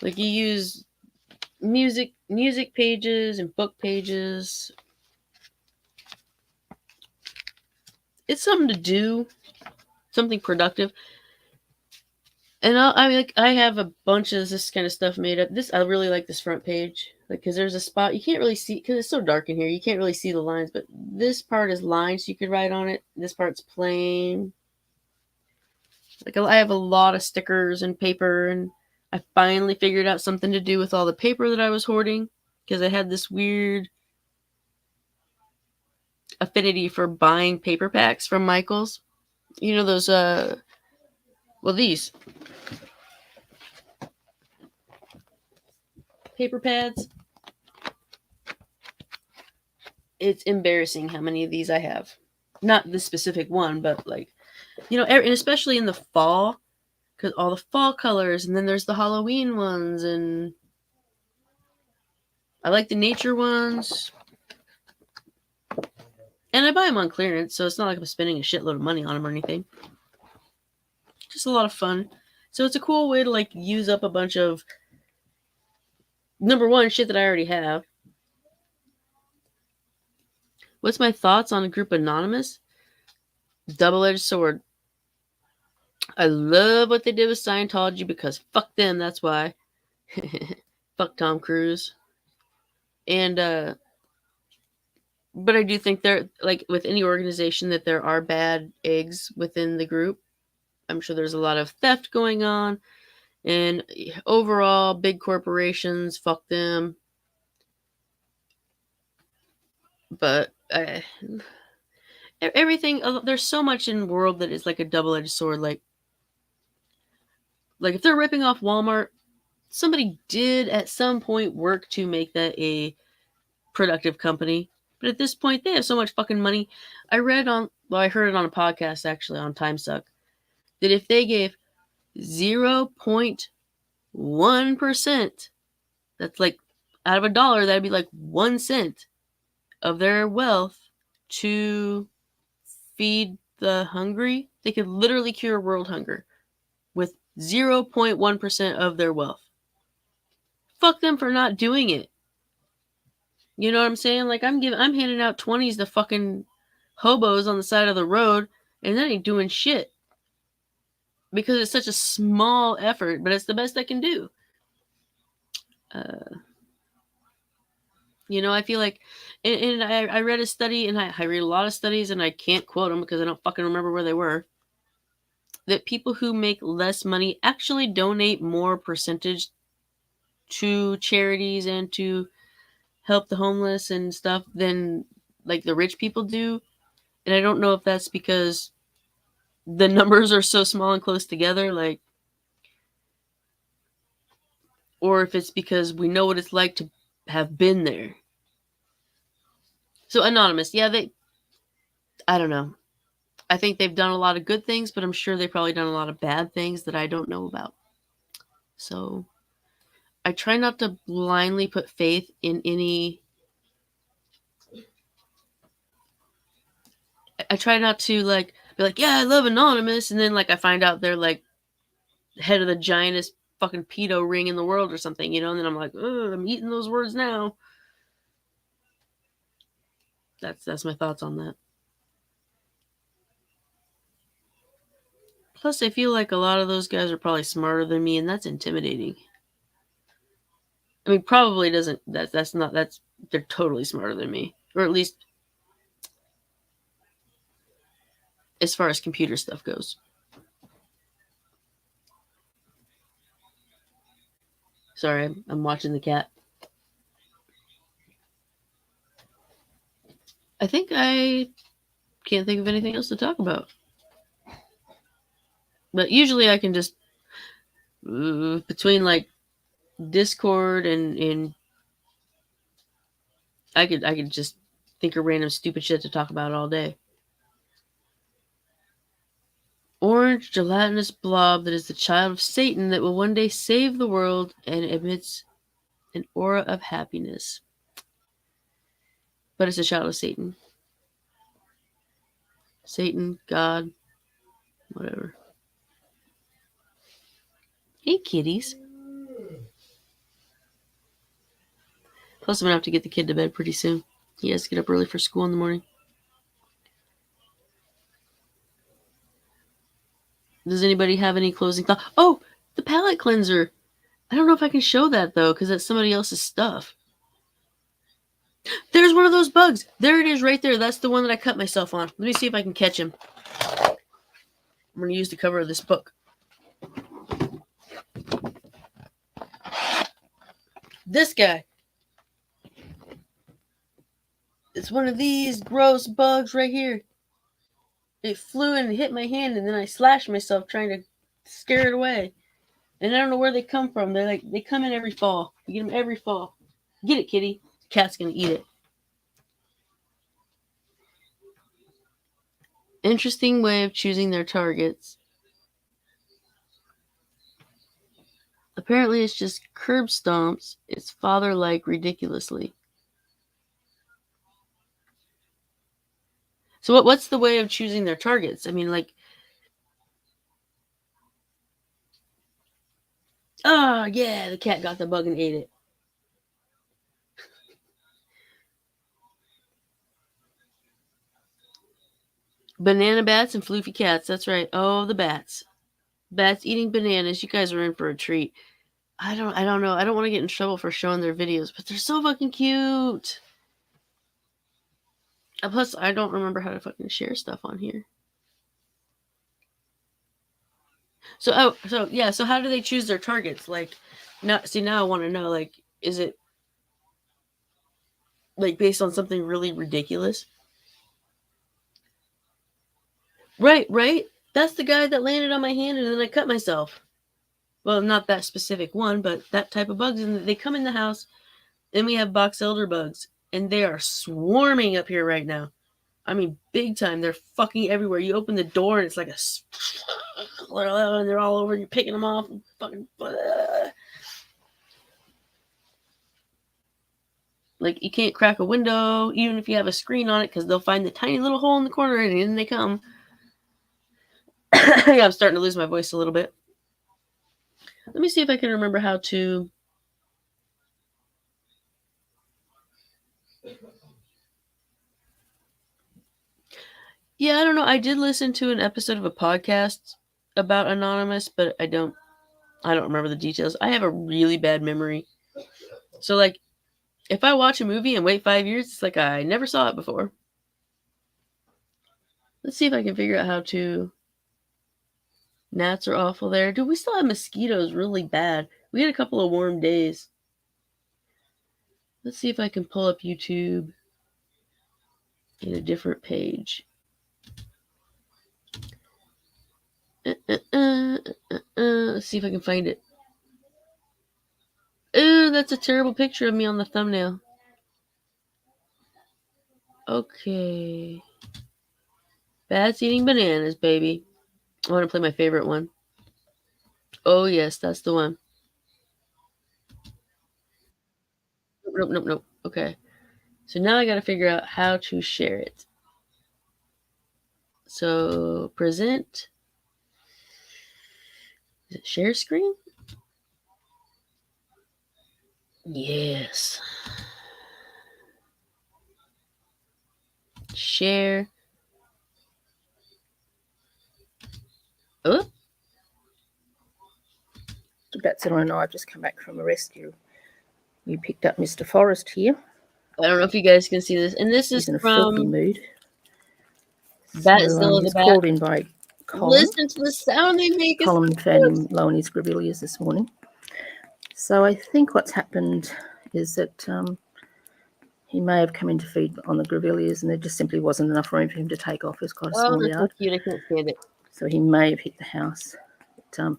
Like, you use music pages and book pages. It's something to do. Something productive. And I have a bunch of this kind of stuff made up. I really like this front page, like, because there's a spot you can't really see because it's so dark in here. You can't really see the lines, but this part is lined, so you could write on it. This part's plain. Like, I have a lot of stickers and paper, and I finally figured out something to do with all the paper that I was hoarding because I had this weird affinity for buying paper packs from Michaels. You know those these paper pads. It's embarrassing how many of these I have. Not this specific one, but like, you know, and especially in the fall, because all the fall colors, and then there's the Halloween ones, and I like the nature ones. And I buy them on clearance, so it's not like I'm spending a shitload of money on them or anything. Just a lot of fun. So it's a cool way to like use up a bunch of, number one, shit that I already have. What's my thoughts on a group Anonymous? Double-edged sword. I love what they did with Scientology because fuck them, that's why. Fuck Tom Cruise. And but I do think there, like with any organization, that there are bad eggs within the group. I'm sure there's a lot of theft going on, and overall, big corporations, fuck them. But everything, there's so much in the world that is like a double-edged sword. Like if they're ripping off Walmart, somebody did at some point work to make that a productive company. But at this point, they have so much fucking money. I heard it on a podcast actually on TimeSuck, that if they gave 0.1%, that's like out of $1, that'd be like 1 cent of their wealth to feed the hungry, they could literally cure world hunger with 0.1% of their wealth. Fuck them for not doing it. You know what I'm saying? Like I'm handing out 20s to fucking hobos on the side of the road, and that ain't doing shit. Because it's such a small effort, but it's the best I can do. You know, I feel like, and I read a study, and I read a lot of studies, and I can't quote them because I don't fucking remember where they were, that people who make less money actually donate more percentage to charities and to help the homeless and stuff than like the rich people do. And I don't know if that's because the numbers are so small and close together, like, or if it's because we know what it's like to have been there. So Anonymous, yeah, I don't know. I think they've done a lot of good things, but I'm sure they've probably done a lot of bad things that I don't know about. So I try not to blindly put faith in any. I try not to like be like, yeah, I love Anonymous, and then like I find out they're like head of the giantest fucking pedo ring in the world or something, you know, and then I'm like, oh, I'm eating those words now. That's my thoughts on that. Plus, I feel like a lot of those guys are probably smarter than me, and that's intimidating. I mean, probably doesn't. That's they're totally smarter than me, or at least as far as computer stuff goes. Sorry, I'm watching the cat. I think I can't think of anything else to talk about. But usually I can just between like Discord and I could just think of random stupid shit to talk about all day. Orange gelatinous blob that is the child of Satan that will one day save the world and emits an aura of happiness. But it's a child of Satan. Satan, God, whatever. Hey, kitties. Plus, I'm gonna have to get the kid to bed pretty soon. He has to get up early for school in the morning. Does anybody have any closing thoughts? Oh, the palate cleanser. I don't know if I can show that though, because that's somebody else's stuff. There's one of those bugs. There it is right there. That's the one that I cut myself on. Let me see if I can catch him. I'm going to use the cover of this book. This guy. It's one of these gross bugs right here. It flew in and hit my hand, and then I slashed myself trying to scare it away. And I don't know where they come from. They come in every fall. You get them every fall. Get it, kitty. The cat's going to eat it. Interesting way of choosing their targets. Apparently it's just curb stomps its father like ridiculously. So what's the way of choosing their targets? I mean, like, oh yeah, the cat got the bug and ate it. Banana bats and floofy cats. That's right. Oh, the bats. Bats eating bananas. You guys are in for a treat. I don't know. I don't want to get in trouble for showing their videos, but they're so fucking cute. And plus, I don't remember how to fucking share stuff on here. So yeah. So how do they choose their targets? Like, now I want to know. Like, is it like based on something really ridiculous? Right. That's the guy that landed on my hand and then I cut myself. Well, not that specific one, but that type of bugs. And they come in the house, and we have box elder bugs, and they are swarming up here right now. I mean, big time. They're fucking everywhere. You open the door, and it's like and they're all over, and you're picking them off. And fucking. Like, you can't crack a window, even if you have a screen on it, because they'll find the tiny little hole in the corner, and in they come. Yeah, I'm starting to lose my voice a little bit. Let me see if I can remember how to. Yeah, I don't know. I did listen to an episode of a podcast about Anonymous, but I don't remember the details. I have a really bad memory. So, like, if I watch a movie and wait 5 years, it's like I never saw it before. Let's see if I can figure out how to. Gnats are awful there. Dude, we still have mosquitoes really bad. We had a couple of warm days. Let's see if I can pull up YouTube in a different page. Let's see if I can find it. Ooh, that's a terrible picture of me on the thumbnail. Okay. Bats eating bananas, baby. I want to play my favorite one. Oh, yes, that's the one. Nope. Okay. So now I got to figure out how to share it. So, present. Is it share screen? Yes. Share. Oh. Batsila and I have just come back from a rescue. We picked up Mr. Forrest here. I don't know if you guys can see this. And this is He's in a from filthy mood. Batzilla He's the Bat. called in by Colin. Listen to the sound they make. Colin found him low in his grevilleas this morning. So I think what's happened is that he may have come in to feed on the grevilleas and there just simply wasn't enough room for him to take off. It's quite a small that's yard. so cute. I can't stand it. So he may have hit the house. But,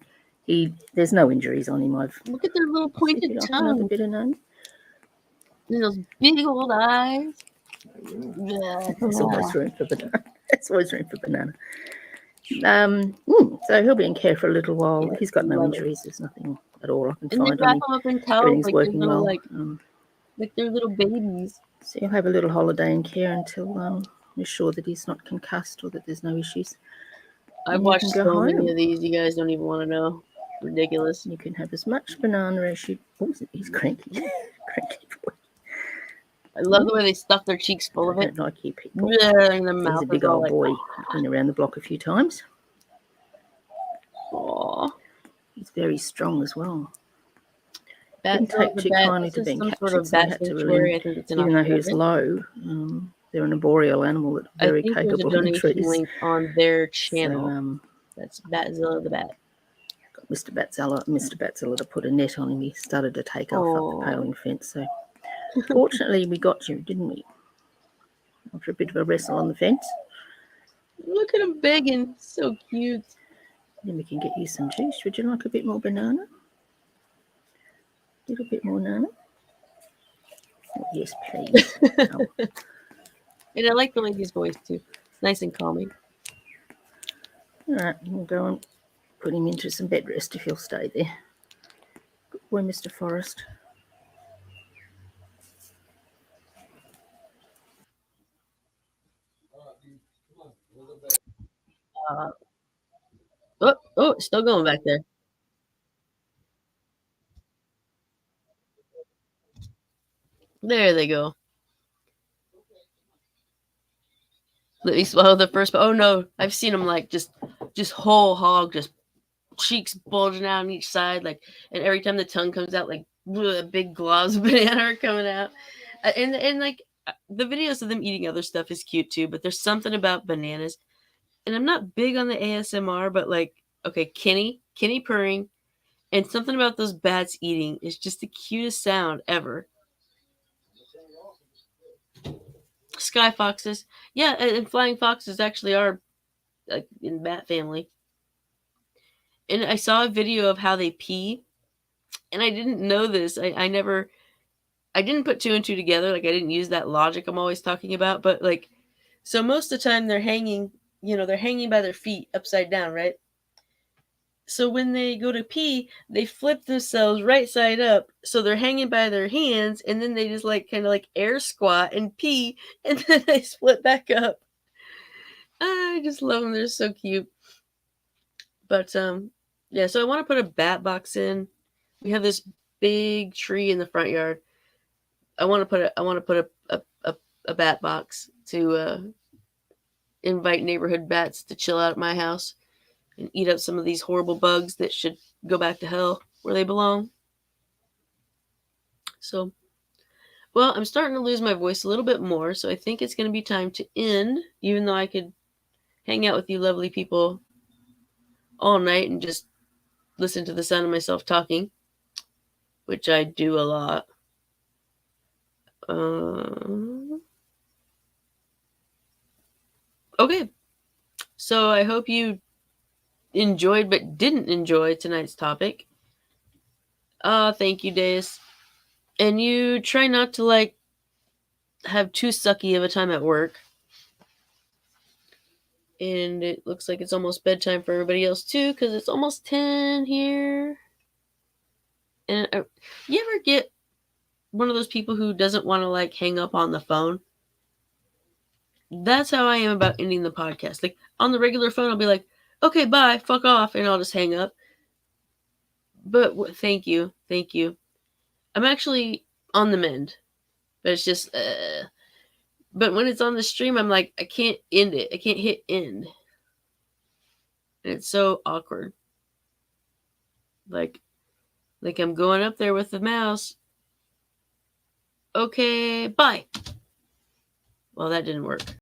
there's no injuries on him. Look at their little pointed another tongue. bit of none. And those big old eyes. There's always room for banana. There's always room for banana. So he'll be in care for a little while. Yeah, he's got no love injuries. There's nothing at all I can And they find wrap on him. them up in towels Everything's like working little, well. like they're little babies. So he'll have a little holiday in care until we're sure that he's not concussed or that there's no issues. I've watched so many of these. You guys don't even want to know. Ridiculous. You can have as much banana as you. Oh, he's cranky. Cranky boy. I love the way they stuff their cheeks full of I it. don't like you people. And the mouth He's a big is all old like, boy. Been around the block a few times. Aww. He's very strong as well. Bat Didn't take too kindly to being captured, so they had to release him. I think it's Even though he was low, they're an arboreal animal that's very capable in trees. Link on their channel. So, that's Batzilla the Bat. Got Mr. Batzilla to put a net on him. He started to take off up the paling fence. So fortunately, we got you, didn't we? After a bit of a wrestle on the fence. Look at him begging. So cute. Then we can get you some juice. Would you like a bit more banana? A little bit more banana? Oh, yes, please. And I like the lady's voice too. It's nice and calming. All right, we'll go and put him into some bed rest if he'll stay there. Good boy, Mr. Forrest. Oh, it's still going back there. There they go. At least, well, the first. Oh no, I've seen them like just whole hog, just cheeks bulging out on each side, like, and every time the tongue comes out, like big globs of banana are coming out, and like the videos of them eating other stuff is cute too. But there's something about bananas, and I'm not big on the ASMR, but like, okay, Kenny purring, and something about those bats eating is just the cutest sound ever. Sky foxes, yeah, and flying foxes actually are like in bat family. And I saw a video of how they pee, and I didn't know this. I didn't put two and two together. Like, I didn't use that logic I'm always talking about. But like, so most of the time they're hanging, they're hanging by their feet upside down, right? So when they go to pee, they flip themselves right side up. So they're hanging by their hands, and then they just like kind of like air squat and pee, and then they split back up. I just love them. They're so cute. But yeah, so I want to put a bat box in. We have this big tree in the front yard. I want to put a bat box to invite neighborhood bats to chill out at my house and eat up some of these horrible bugs that should go back to hell where they belong. So, well, I'm starting to lose my voice a little bit more, so I think it's going to be time to end, even though I could hang out with you lovely people all night and just listen to the sound of myself talking, which I do a lot. Okay, so I hope you enjoyed but didn't enjoy tonight's topic. Thank you, Days. And you try not to like have too sucky of a time at work. And it looks like it's almost bedtime for everybody else too, because it's almost 10 here. And you ever get one of those people who doesn't want to like hang up on the phone? That's how I am about ending the podcast. Like on the regular phone, I'll be like, okay, bye, fuck off, and I'll just hang up. But thank you. I'm actually on the mend, but it's just, but when it's on the stream, I'm like, I can't end it. I can't hit end. And it's so awkward. Like I'm going up there with the mouse. Okay, bye. Well, that didn't work.